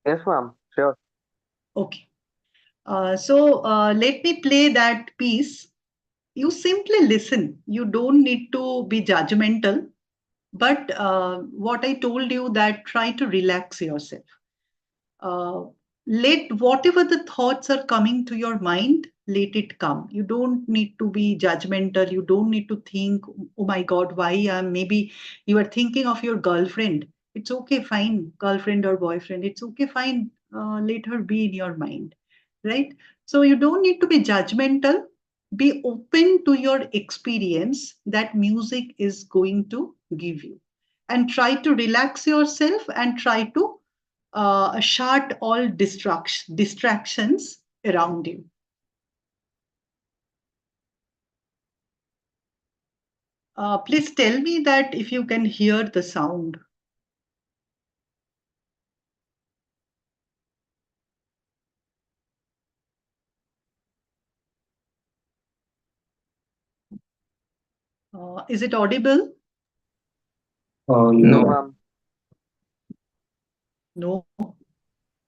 Yes, ma'am. Sure. Okay. So let me play that piece. You simply listen. You don't need to be judgmental. But what I told you, that try to relax yourself. uh, let whatever the thoughts are coming to your mind, let it come. You don't need to be judgmental, you don't need to think, oh my god, why am, maybe you are thinking of your girlfriend. It's okay, fine, girlfriend or boyfriend, it's okay, fine, let her be in your mind, right? So you don't need to be judgmental. Be open to your experience that music is going to give you, and try to relax yourself and try to shut all distractions around you. Please tell me that if you can hear the sound. Is it audible? No, No, ma'am. No.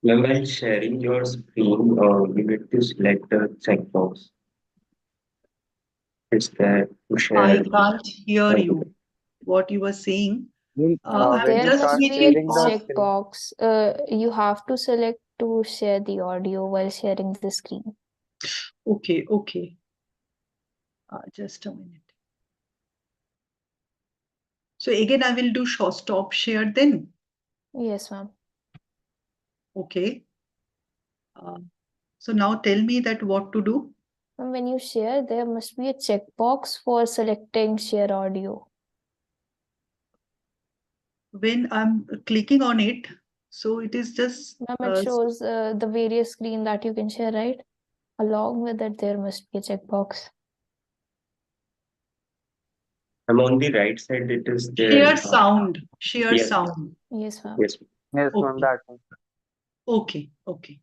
When sharing your screen, you need to select the checkbox. It's there to I share. can't hear you. What you were saying? I'm When There you just must start be a switching sharing the off. screen, checkbox. You have to select to share the audio while sharing the screen. Okay, okay. Just a minute. So again, I will do stop share then. Yes, ma'am. Okay. So now tell me that what to do. And when you share, there must be a checkbox for selecting share audio. When I'm clicking on it, so it is just Ma'am, it shows the various screen that you can share, right? Along with it, there must be a checkbox. I'm on the right side. It is there. share sound. Share Yes. sound. Yes, ma'am. Yes. yes, ma'am, Okay, that one. okay, okay.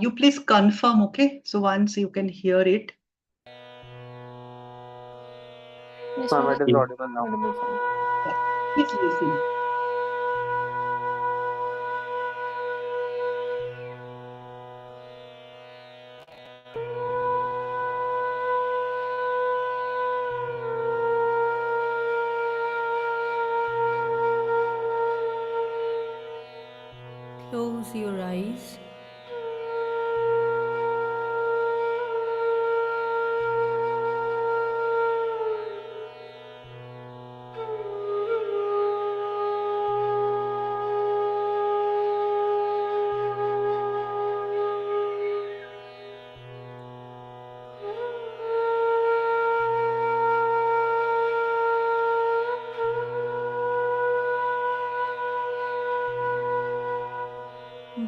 You please confirm, okay? So once you can hear it. Yes, Ma'am, ma'am. it is audible now. Audible, fine. Yeah. Please listen. Close your eyes.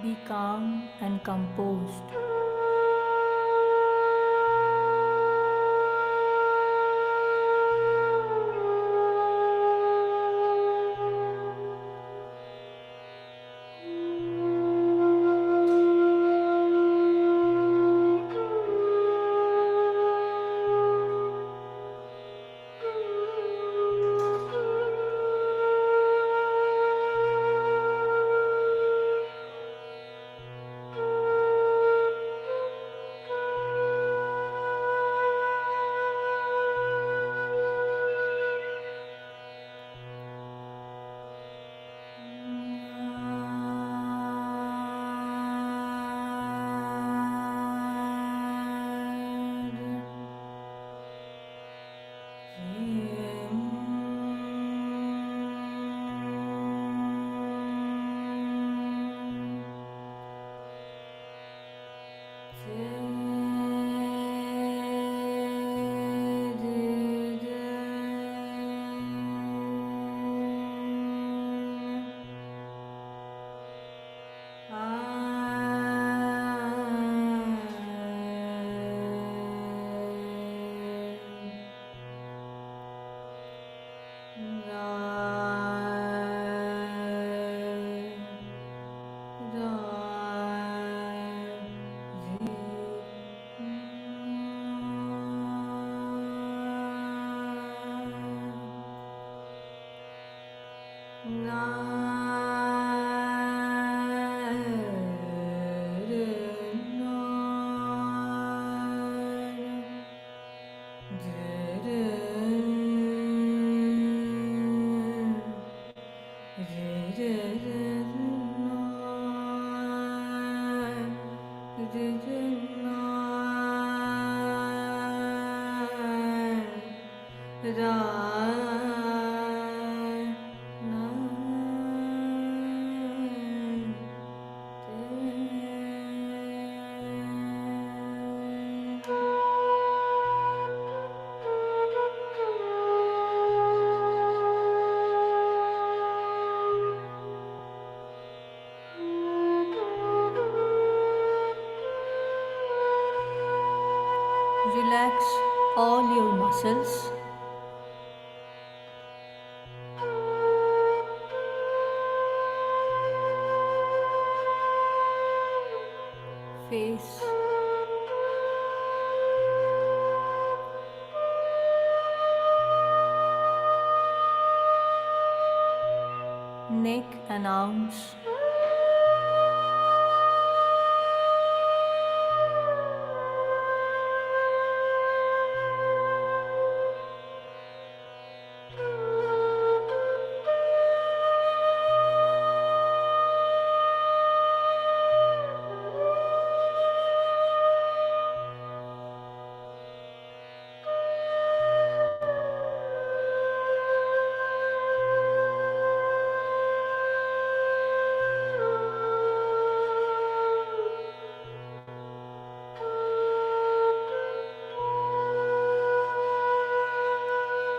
Be calm and composed. Relax all your muscles. Face, neck and arms,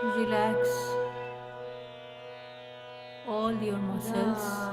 Relax all your muscles.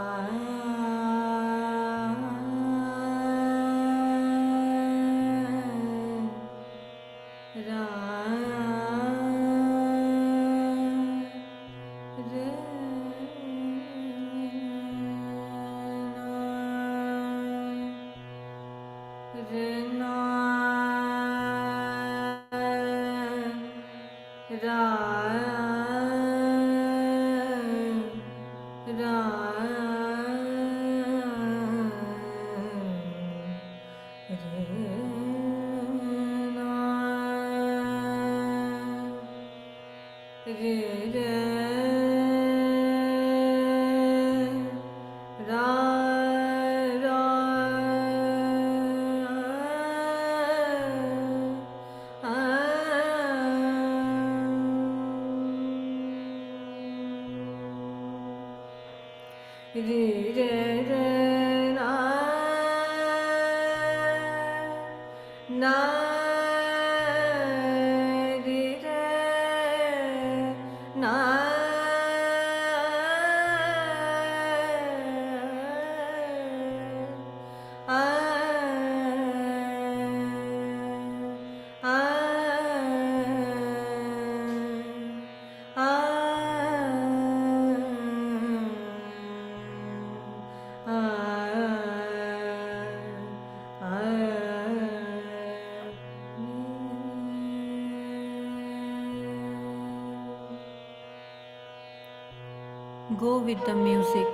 Go with the music.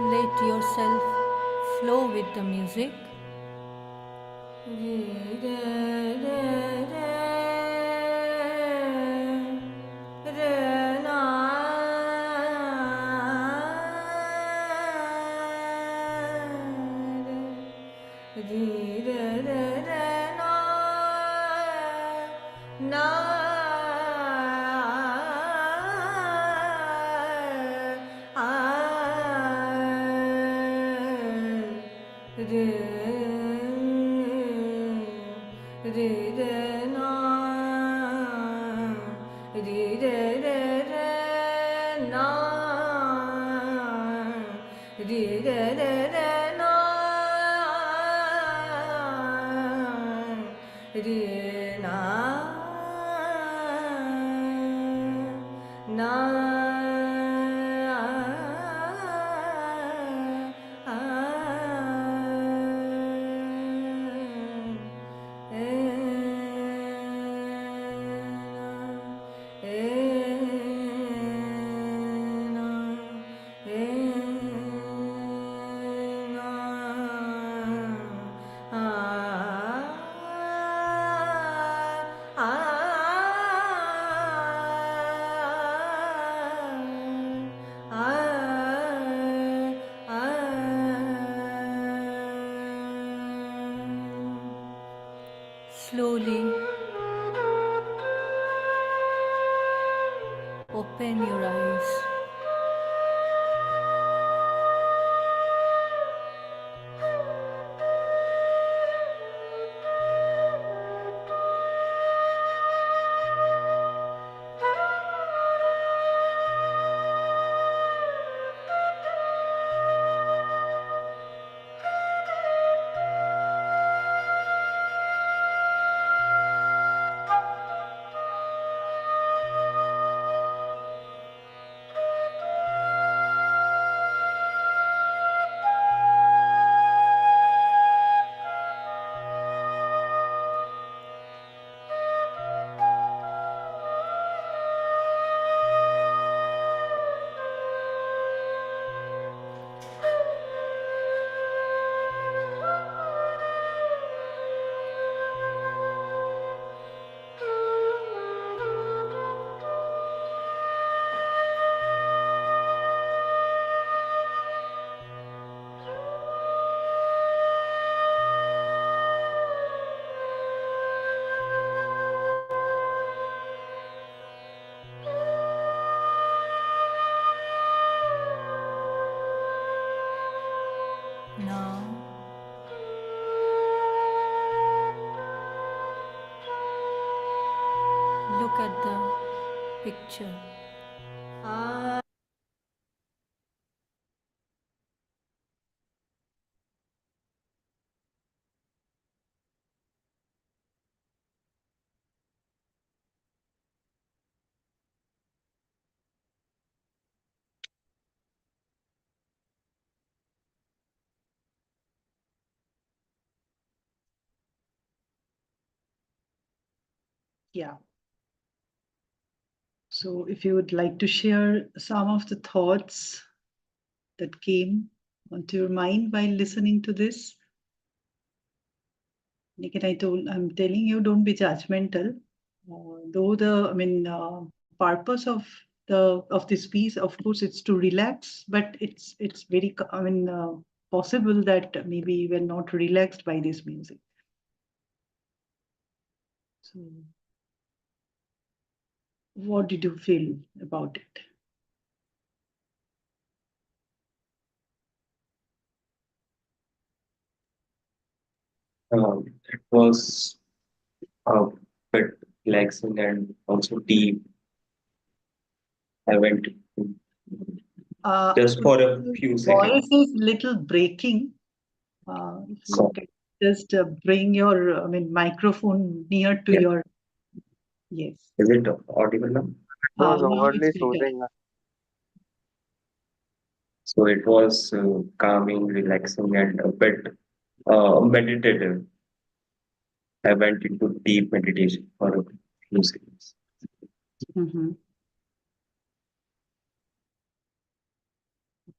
Let yourself flow with the music. Slowly open your eyes. picture. Yeah. So if you would like to share some of the thoughts that came onto your mind while listening to this. Again, I'm telling you, don't be judgmental. Though purpose of this piece, of course, it's to relax, but it's very, possible that maybe we're not relaxed by this music. So, what did you feel about it? It was a bit relaxing and also deep. I went just for a few Voice seconds. is little breaking. If So, you can just bring your, microphone near to yeah, your, yes. is it audible now? It was Now it's overly better. soothing. So it was calming, relaxing, and a bit meditative. I went into deep meditation for a few seconds. Mhm.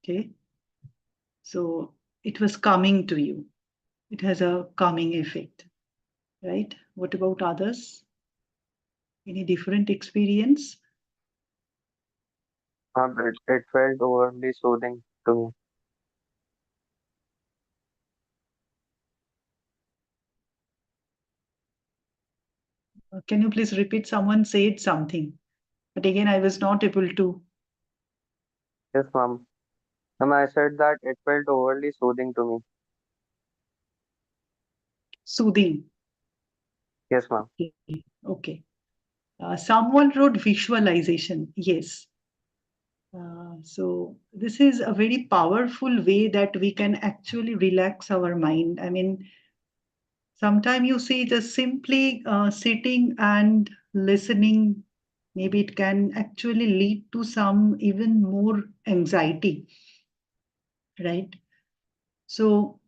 Okay. So it was calming to you. It has a calming effect, right? What about others? Any different experience? It felt overly soothing to me. Can you please repeat? Someone said something, but again, I was not able to. Yes, ma'am. Ma'am, I said that it felt overly soothing to me. Soothing. Yes, ma'am. Okay. Someone wrote visualization. Yes. So this is a very powerful way that we can actually relax our mind. I mean, sometimes you see just simply sitting and listening, maybe it can actually lead to some even more anxiety, right? So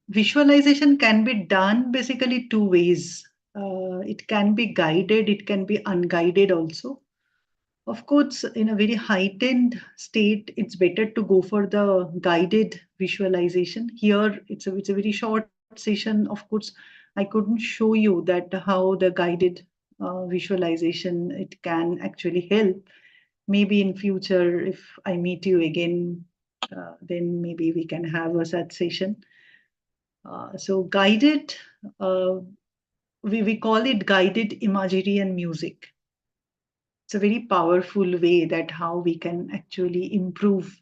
visualization can be done basically two ways. It can be guided, it can be unguided also. Of course, in a very heightened state, it's better to go for the guided visualization. Here, it's a very short session. Of course, I couldn't show you that how the guided visualization it can actually help. Maybe in future, if I meet you again, then maybe we can have a such session. So guided, uh, we call it guided imagery and music. It's a very powerful way that how we can actually improve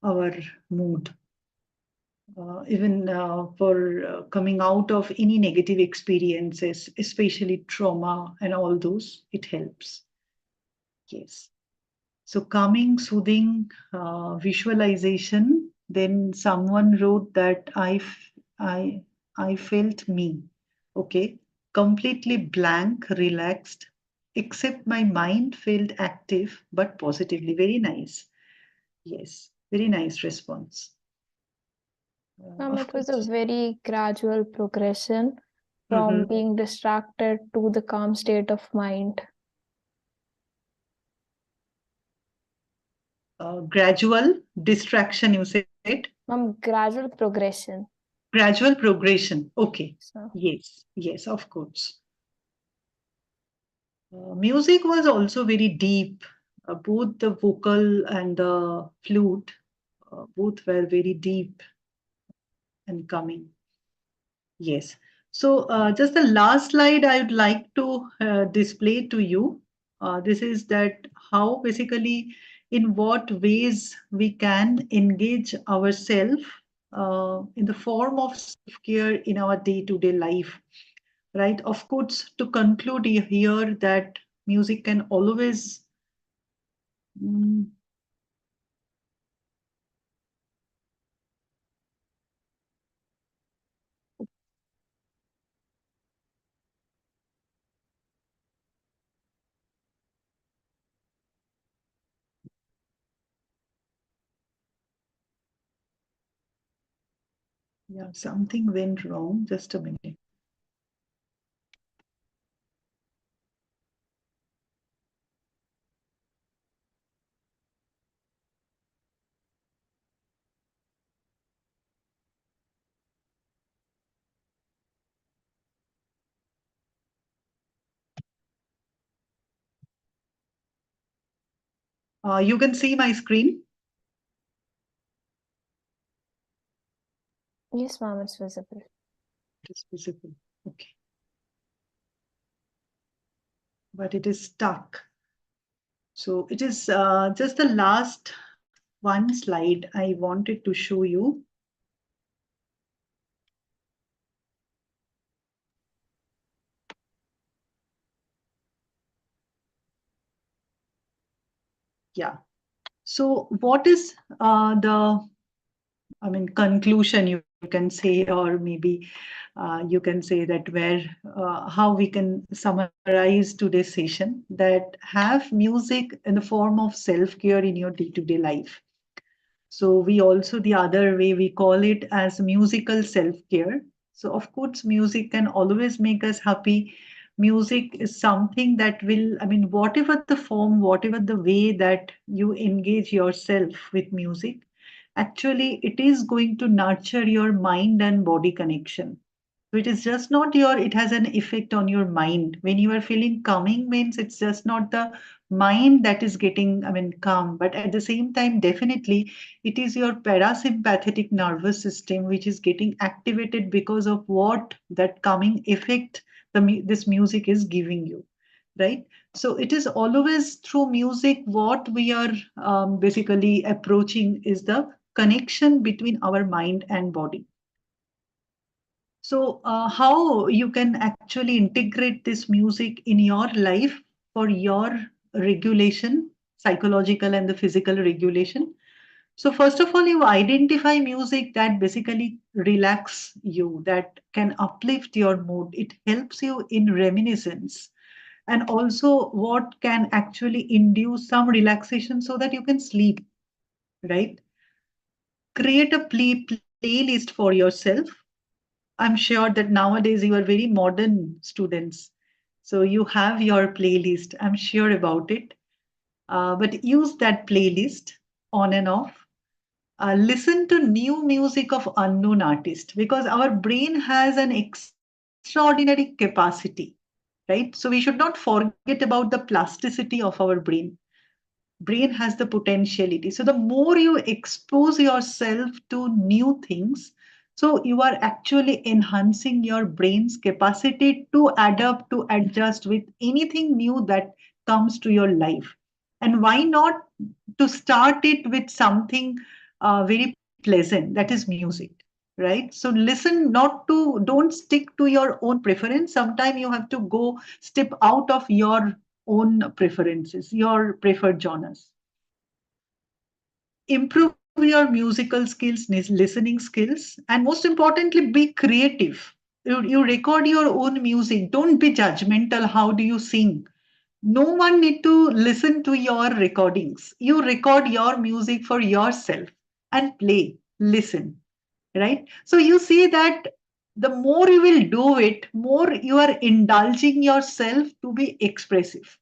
our mood, even for coming out of any negative experiences, especially trauma and all those. It helps. Yes. So calming, soothing visualization. Then someone wrote that I I felt me. Okay, completely blank, relaxed, except my mind felt active but positively. Very nice. Yes, very nice response. Of It was a course. very gradual progression from Mhm. being distracted to the calm state of mind. Gradual distraction, you said. Gradual progression. Gradual progression. Okay. So, Yes, yes, of course. Music was also very deep. Both the vocal and the flute, both were very deep and coming. Yes. So just the last slide I would like to display to you. This is that how basically in what ways we can engage ourselves in the form of self-care in our day-to-day life, right? Of course, to conclude here that music can always Yeah, something went wrong. Just a minute. You can see my screen. Yes, ma'am, it's visible. It is visible. Okay. But it is stuck. So it is just the last one slide I wanted to show you. Yeah. So what is conclusion you can say, or maybe you can say that where how we can summarize today's session, that have music in the form of self-care in your day-to-day life. So we also, the other way we call it as musical self-care. So of course, music can always make us happy. Music is something that will, whatever the form, whatever the way that you engage yourself with music, actually it is going to nurture your mind and body connection. So it is just not your, it has an effect on your mind. When you are feeling calming means it's just not the mind that is getting, calm, but at the same time, definitely it is your parasympathetic nervous system which is getting activated because of what that calming effect this music is giving you, right? So it is always through music what we are basically approaching is the connection between our mind and body. So, how you can actually integrate this music in your life for your regulation, psychological and the physical regulation? So, first of all, you identify music that basically relax you, that can uplift your mood. It helps you in reminiscence, and also what can actually induce some relaxation so that you can sleep, right? Create a playlist for yourself. I'm sure that nowadays you are very modern students. So you have your playlist. I'm sure about it. But use that playlist on and off. Listen to new music of unknown artists because our brain has an extraordinary capacity, right? So we should not forget about the plasticity of our brain has the potentiality. So the more you expose yourself to new things, so you are actually enhancing your brain's capacity to adapt, to adjust with anything new that comes to your life. And why not to start it with something very pleasant, that is music, right? So listen, not to, don't stick to your own preference. Sometimes you have to go step out of your own preferences, your preferred genres. Improve your musical skills, listening skills, and most importantly, be creative. You record your own music. Don't be judgmental. How do you sing? No one need to listen to your recordings. You record your music for yourself and play, listen, right? So you see that the more you will do it, more you are indulging yourself to be expressive.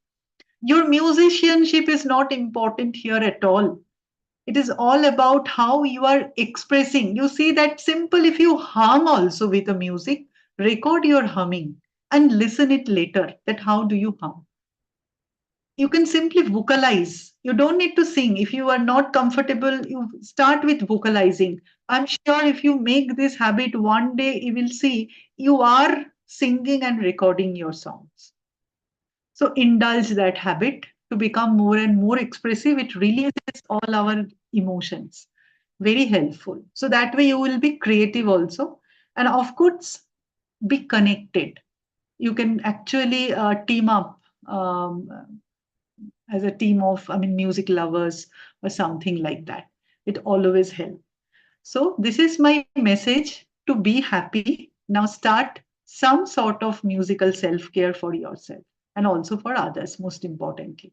Your musicianship is not important here at all. It is all about how you are expressing. You see that simple, if you hum also with the music, record your humming and listen it later, that how do you hum. You can simply vocalize. You don't need to sing. If you are not comfortable, you start with vocalizing. I'm sure if you make this habit one day, you will see you are singing and recording your songs. So indulge that habit to become more and more expressive. It releases all our emotions. Very helpful. So that way you will be creative also. And of course, be connected. You can actually team up as a team of, music lovers or something like that. It always helps. So this is my message, to be happy. Now start some sort of musical self-care for yourself and also for others, most importantly.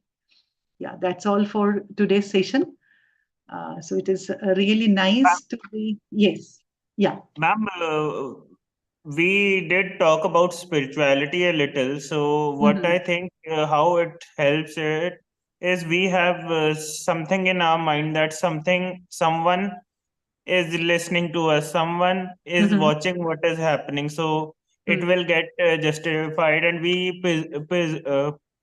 Yeah, that's all for today's session. So it is really nice to be, yes. Yeah. Ma'am, we did talk about spirituality a little. So, what Mhm. I think how it helps it is we have something in our mind that someone is listening to us, someone is Mhm. watching what is happening. So, it Mm. will get justified, and we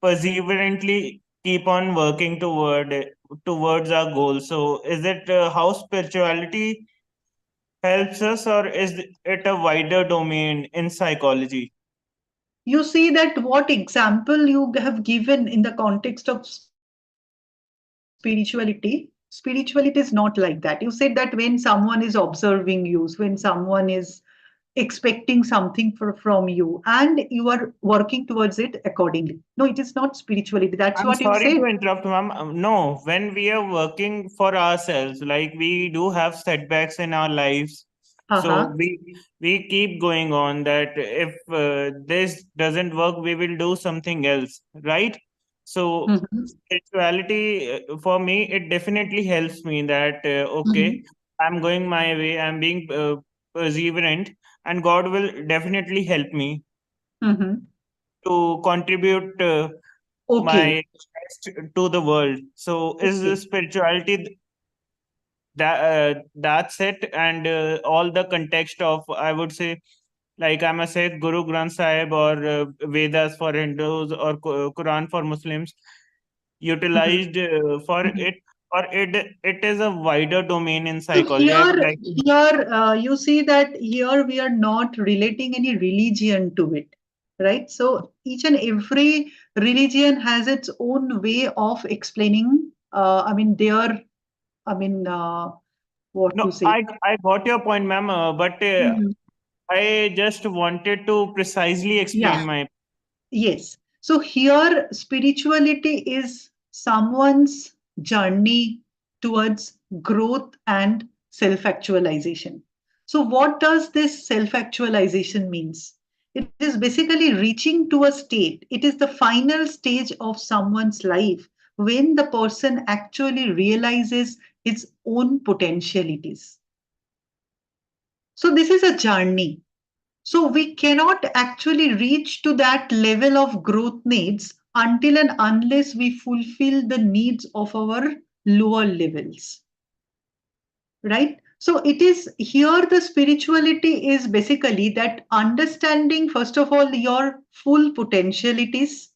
perseverantly keep on working towards our goal. So, is it how spirituality helps us, or is it a wider domain in psychology? You see that what example you have given in the context of spirituality is not like that. You said that when someone is observing you, when someone is expecting something from you, and you are working towards it accordingly. No, it is not spirituality. That's what I'm you said. sorry to interrupt, ma'am. No, when we are working for ourselves, like we do have setbacks in our lives, so Uh-huh. we keep going on that if this doesn't work, we will do something else, right? So Mhm. spirituality for me, it definitely helps me that okay, Mhm. I'm going my way, I'm being perseverant, and God will definitely help me Mhm. to contribute Okay. my best to the world. So is the Okay. spirituality that's it, and all the context of, I would say, like I must say Guru Granth Sahib or Vedas for Hindus or Quran for Muslims Mhm. utilized for Mhm. it, or it is a wider domain in So psychology. I would here, like to. you see that here we are not relating any religion to it, right? So each and every religion has its own way of explaining. I mean, I mean, what No, to say? I got your point, ma'am, but Mhm. I just wanted to precisely Yeah. explain my. Yes. So here, spirituality is someone's journey towards growth and self actualization. So, what does this self actualization means? It is basically reaching to a state. It is the final stage of someone's life when the person actually realizes its own potentialities. So, this is a journey. So we cannot actually reach to that level of growth needs until and unless we fulfill the needs of our lower levels, right? So it is here the spirituality is basically that understanding, first of all, your full potentialities,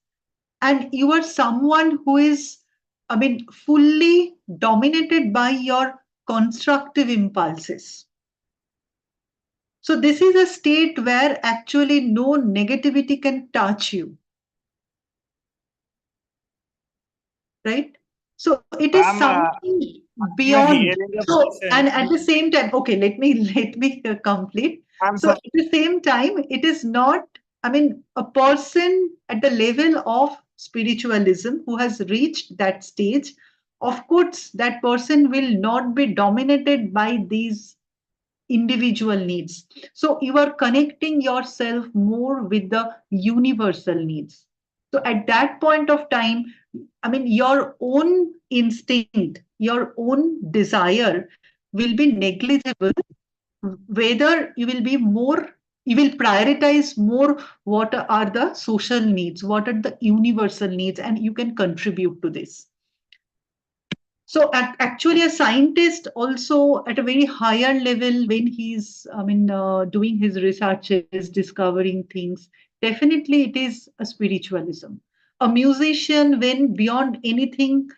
and you are someone who is, I mean, fully dominated by your constructive impulses. So, this is a state where actually no negativity can touch you, right? So, it is something I'm beyond. hearing a So, and person. at the same time, okay, let me complete. I'm So, sorry. at the same time, it is not, I mean, a person at the level of spiritualism who has reached that stage, of course, that person will not be dominated by these individual needs. So you are connecting yourself more with the universal needs. So at that point of time, I mean, your own instinct, your own desire will be negligible, whether you will be more, you will prioritize more what are the social needs, what are the universal needs, and you can contribute to this. So actually, a scientist also at a very higher level when he's, I mean, doing his researches, discovering things, definitely it is a spiritualism. A musician, when beyond anything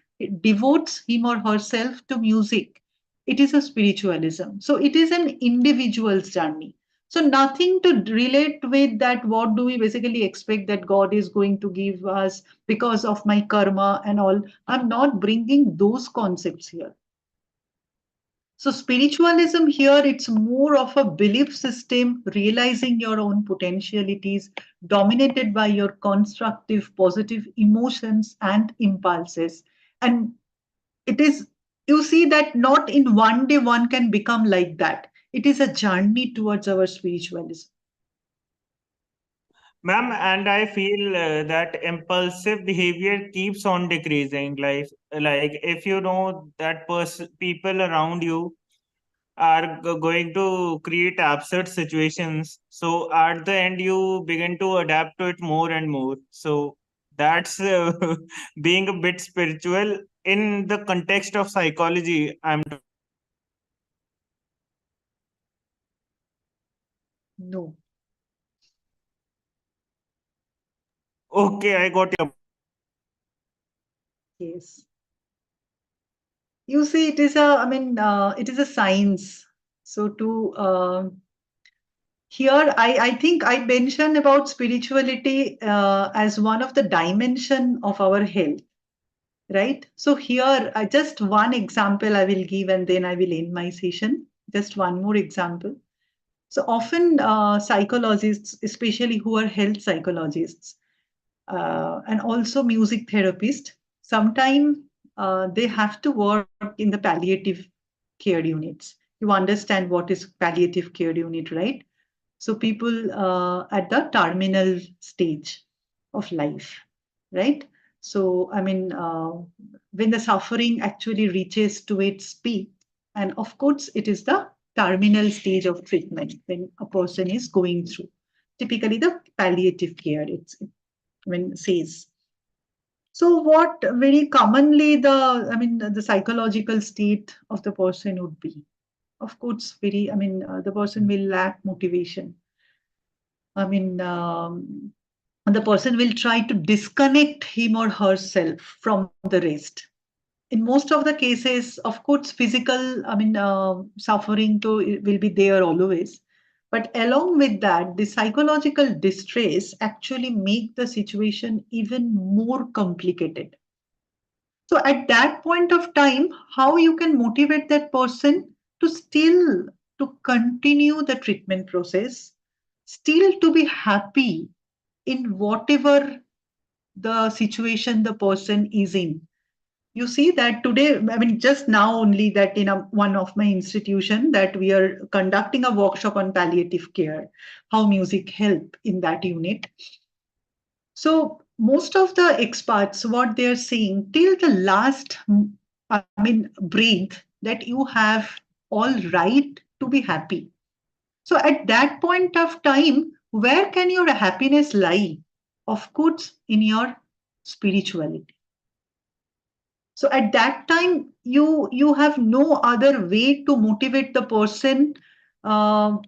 devotes him or herself to music, it is a spiritualism. So it is an individual's journey. So nothing to relate with that. What do we basically expect that God is going to give us because of my karma and all? I'm not bringing those concepts here. So, spiritualism here, it's more of a belief system, realizing your own potentialities, dominated by your constructive, positive emotions and impulses. And it is, you see that not in one day one can become like that. It is a journey towards our spiritualism. Ma'am, and I feel that impulsive behavior keeps on decreasing. Like if you know that people around you are going to create absurd situations. So at the end, you begin to adapt to it more and more. So that's being a bit spiritual in the context of psychology. No. Okay, I got your. Yes. You see, it is it is a science. So here, I think I mentioned about spirituality as one of the dimension of our health, right? So here, just one example I will give, and then I will end my session. Just one more example. So often, psychologists, especially who are health psychologists, and also music therapists, sometimes they have to work in the palliative care units. You understand what is palliative care unit, right? So people at the terminal stage of life, right? So when the suffering actually reaches to its peak, and of course, it is the terminal stage of treatment when a person is going through. Typically, the palliative care when says. So what very commonly the psychological state of the person would be. Of course, the person will lack motivation. I mean, the person will try to disconnect him or herself from the rest. In most of the cases, of course, physical, suffering too will be there always. But along with that, the psychological distress actually make the situation even more complicated. So at that point of time, how you can motivate that person to still to continue the treatment process, still to be happy in whatever the situation the person is in. You see that today, just now only that in one of my institution that we are conducting a workshop on palliative care, how music help in that unit. So most of the experts, what they're saying till the last, breathe, that you have all right to be happy. So at that point of time, where can your happiness lie? Of course, in your spirituality. So at that time, you have no other way to motivate the person.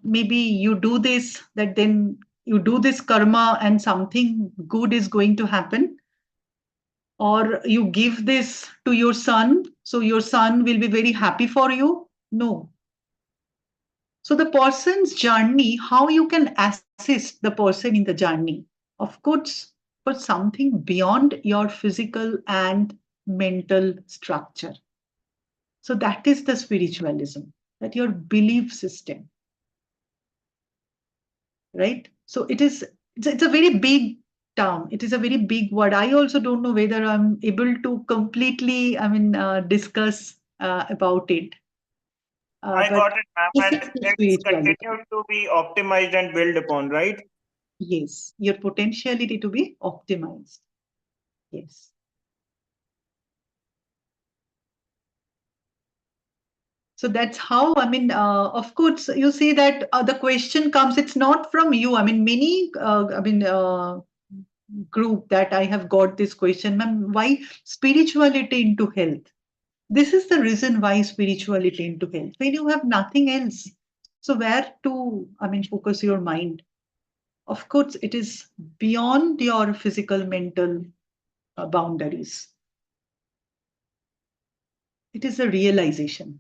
Maybe you do this, that then you do this karma, and something good is going to happen. Or you give this to your son, so your son will be very happy for you. No. So the person's journey, how you can assist the person in the journey, of course, for something beyond your physical and mental structure. So that is the spiritualism, that your belief system, right? So it's a very big term. It is a very big word. I also don't know whether I'm able to completely, discuss about it. I But got it, ma'am. this And is the it's spirituality. continued to be optimized and built upon, right? Yes, your potentiality to be optimized. Yes. So that's how, of course, you see that the question comes, it's not from you. Many, group that I have got this question, ma'am, why spirituality into health? This is the reason why spirituality into health. When you have nothing else, so where to, focus your mind? Of course, it is beyond your physical, mental boundaries. It is a realization.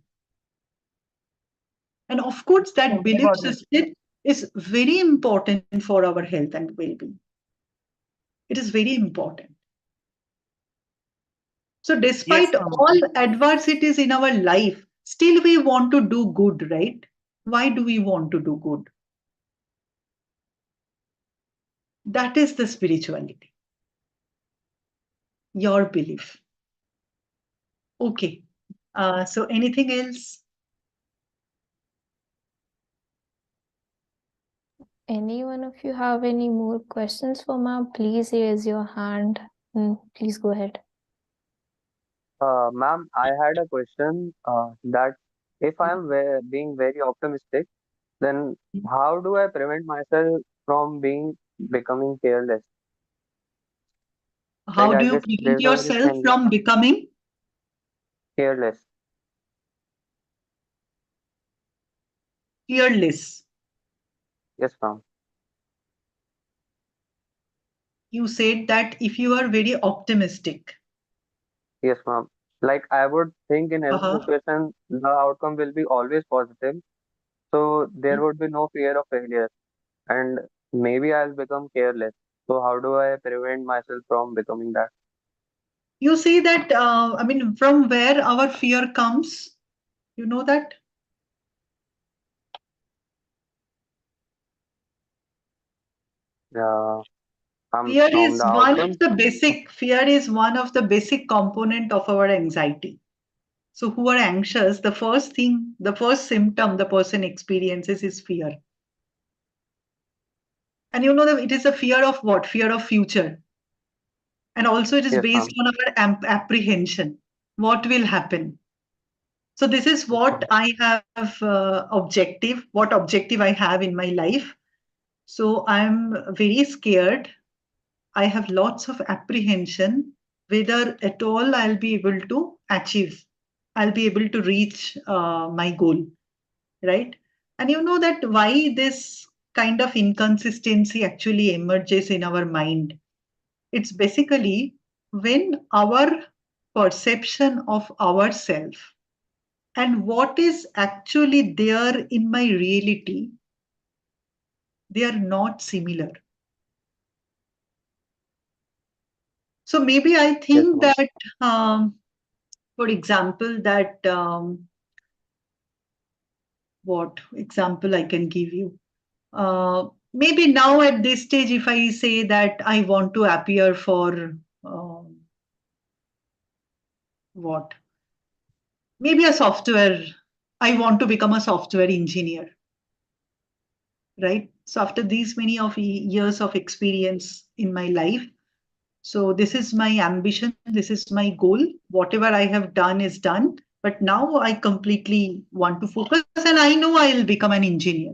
And of course, that Okay, belief got it. system is very important for our health and well being. It is very important. So, Yes, despite ma'am. all adversities in our life, still we want to do good, right? Why do we want to do good? That is the spirituality, your belief. Okay. So, anything else? Any one of you have any more questions for ma'am? Please raise your hand. Please go ahead. Ma'am, I had a question that If I'm being very optimistic, then how do I prevent myself from being becoming careless? Like How I do you guess prevent there's a very yourself thin from becoming careless. fearless? Yes, ma'am. You said that if you are very optimistic. Yes, ma'am. Like I would think in every Uh-huh. situation, the outcome will be always positive. So there would be no fear of failure, and maybe I'll become careless. So how do I prevent myself from becoming that? You see that, I mean, from where our fear comes, you know that? Yeah, Fear from is the one of outcome. the basic, fear is one of the basic component of our anxiety. So who are anxious, the first thing, the first symptom the person experiences is fear. And you know that it is a fear of what? Fear of future. And also it is Yes, based ma'am. on our apprehension. What will happen? So this is Yes, what ma'am. I have objective, what objective I have in my life. So I'm very scared. I have lots of apprehension whether at all I'll be able to achieve, I'll be able to reach my goal, right? And you know that why this kind of inconsistency actually emerges in our mind. It's basically when our perception of ourself and what is actually there in my reality, they are not similar. So maybe I Yes, think ma'am. that, for example, that what example I can give you? Maybe now at this stage, if I say that I want to appear for what? Maybe a software, I want to become a software engineer, right? So after these many of years of experience in my life, so this is my ambition, this is my goal. Whatever I have done is done. But now I completely want to focus and I know I'll become an engineer.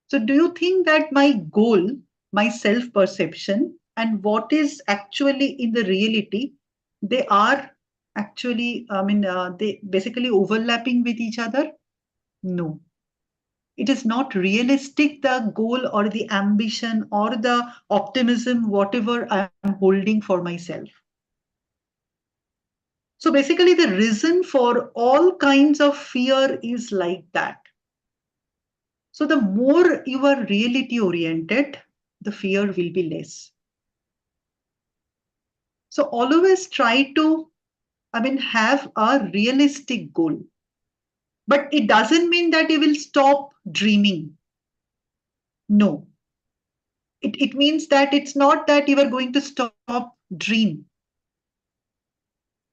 So do you think that my goal, my self perception, and what is actually in the reality, they are actually, they basically overlapping with each other? No. It is not realistic, the goal or the ambition or the optimism, whatever I am holding for myself. So basically, the reason for all kinds of fear is like that. So the more you are reality oriented, the fear will be less. So always try to, have a realistic goal. But it doesn't mean that you will stop dreaming. No. It means that it's not that you are going to stop dream.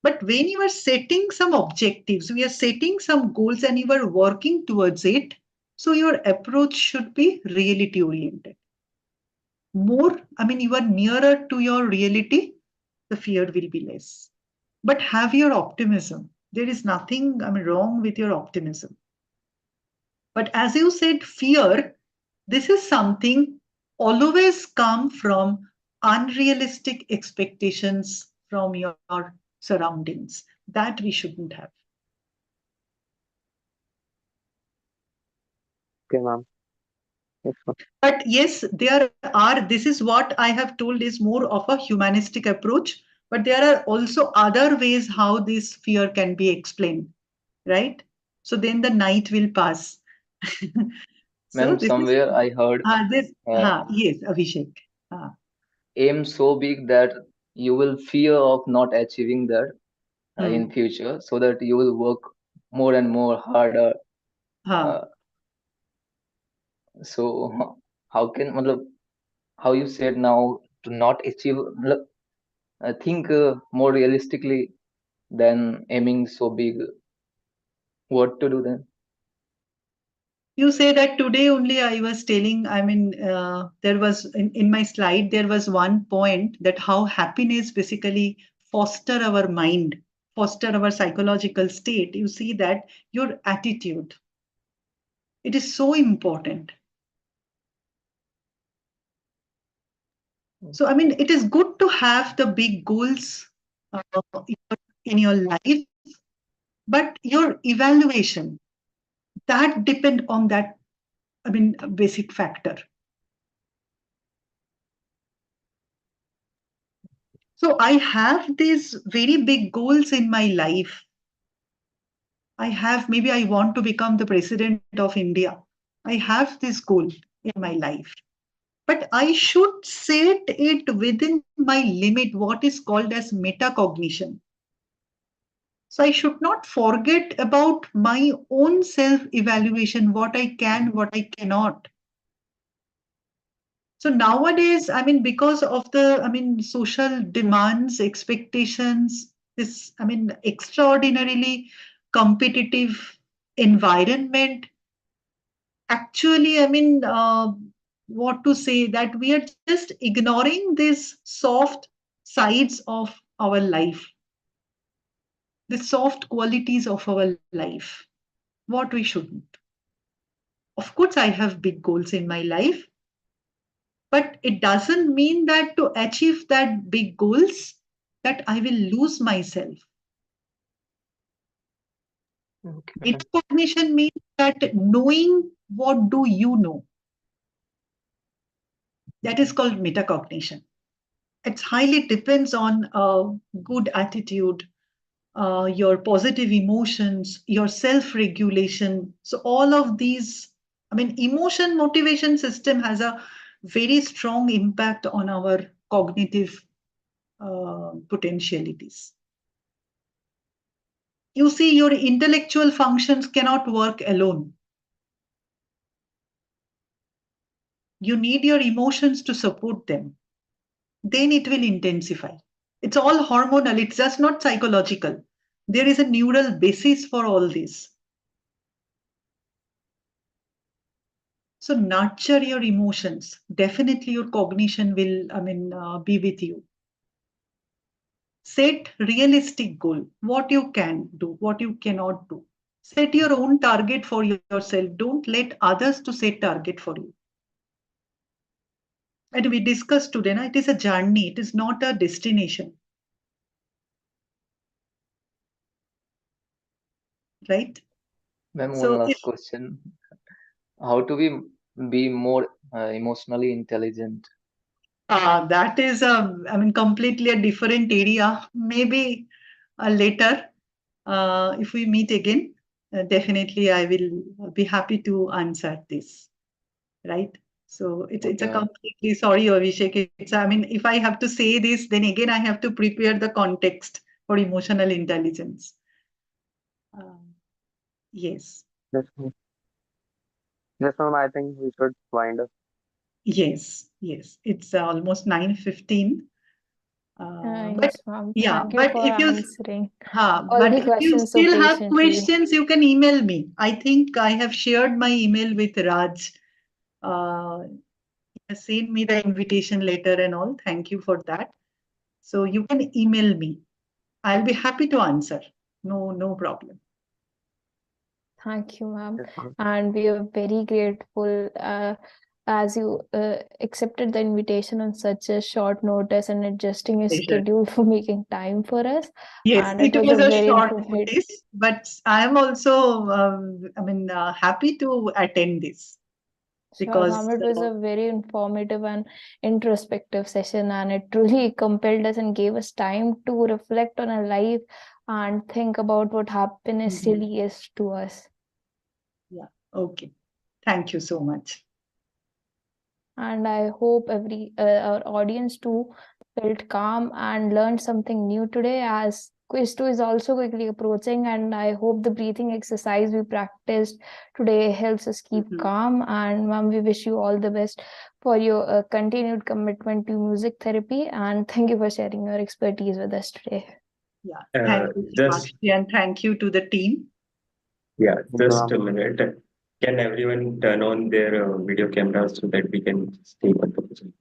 But when you are setting some objectives, we are setting some goals and you are working towards it, so your approach should be reality oriented. More, you are nearer to your reality, the fear will be less. But have your optimism. There is nothing wrong with your optimism. But as you said, fear, this is something always come from unrealistic expectations from your surroundings that we shouldn't have. Okay, ma'am. Yes, ma'am. But yes, this is what I have told is more of a humanistic approach. But there are also other ways how this fear can be explained, right? So then the night will pass. So Ma'am, this is somewhere I heard uh, yes, Abhishek. Ah, aim so big that you will fear of not achieving that in hmm, future, so that you will work more and more harder. ha. Uh, so how can, matlab, how you said now to not achieve, matlab, I think more realistically than aiming so big. What to do then? You say that today only I was telling, there was in my slide, there was one point that how happiness basically foster our mind foster our psychological state, you see that your attitude, it is so important. So, I mean, it is good to have the big goals in your life, but your evaluation, that depend on that, I mean, basic factor. So I have these very big goals in my life. Maybe I want to become the president of India. I have this goal in my life. But I should set it within my limit, what is called as metacognition. So I should not forget about my own self-evaluation, what I can, what I cannot. So nowadays, I mean, because of the, I mean, social demands, expectations, this, I mean, extraordinarily competitive environment, actually, I mean, what to say, that we are just ignoring these soft sides of our life, the soft qualities of our life, what we shouldn't. Of course, I have big goals in my life, but it doesn't mean that to achieve that big goals, that I will lose myself. Okay. Metacognition means that knowing what do you know. That is called metacognition. It highly depends on a good attitude, your positive emotions, your self-regulation. So all of these, I mean, emotion motivation system has a very strong impact on our cognitive potentialities. You see, your intellectual functions cannot work alone. You need your emotions to support them. Then it will intensify. It's all hormonal, it's just not psychological. There is a neural basis for all this. So nurture your emotions. Definitely your cognition will, be with you. Set realistic goal, what you can do, what you cannot do. Set your own target for yourself. Don't let others to set target for you. And we discussed today, it is a journey. It is not a destination. Right? Ma'am, one So last question. How do we be more emotionally intelligent? that is completely a different area. Maybe later, if we meet again, definitely I will be happy to answer this. Right? So it's Okay, a ma'am. completely, sorry, Abhishek. It's, I mean, if I have to say this, then again I have to prepare the context for emotional intelligence. Yes, Yes, ma'am. Yes, ma'am, I think we should wind up. yes, yes. It's almost 9:15. But Yes, ma'am. yeah, Thank you but for if you answering all but the if you questions so still have patiently. questions, you can email me. I think I have shared my email with Raj. He has sent me the invitation letter and all. Thank you for that. So you can email me. I'll be happy to answer. No problem. Thank you, ma'am. Yes, ma'am. And we are very grateful as you accepted the invitation on such a short notice and adjusting your Pleasure. schedule for making time for us. Yes, And it it was was a a very short informative. notice, but I am also, happy to attend this Sure, because ma'am. It was a very informative and introspective session, and it truly compelled us and gave us time to reflect on our life and think about what happiness Mhm. really is to us. Yeah, okay. Thank you so much. And I hope our audience too felt calm and learned something new today, as quiz 2 is also quickly approaching, and I hope the breathing exercise we practiced today helps us keep Mhm. calm. And ma'am, we wish you all the best for your continued commitment to music therapy, and thank you for sharing your expertise with us today. Yeah, thank you so much. Just And thank you to the team. yeah, Thank you, just a ma'am. minute. Can everyone turn on their video cameras so that we can stay on the presentation?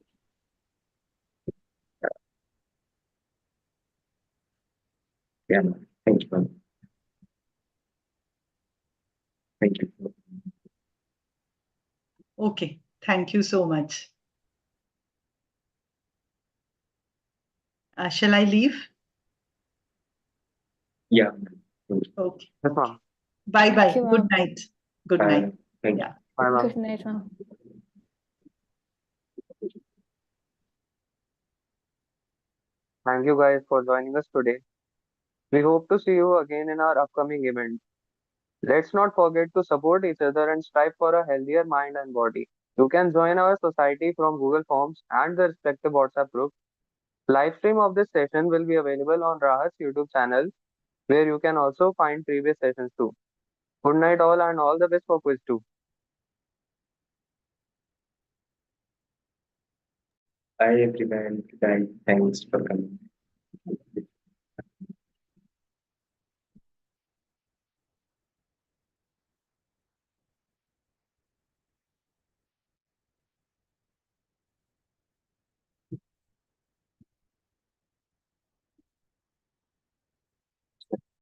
Yeah, thank Okay, thank you so much. Shall I leave? Yeah. Okay. Yes, ma'am. Bye bye. Thank you, Good ma'am. night. Good Bye. night. Thank you. Yeah. Bye, ma'am. Good night, ma'am. Thank you guys for joining us today. We hope to see you again in our upcoming event. Let's not forget to support each other and strive for a healthier mind and body. You can join our society from Google Forms and the respective WhatsApp group. Live stream of this session will be available on Raahat's YouTube channel, where you can also find previous sessions too. Good night all and all the best for quiz 2. Bye everyone. Bye. Thanks for coming.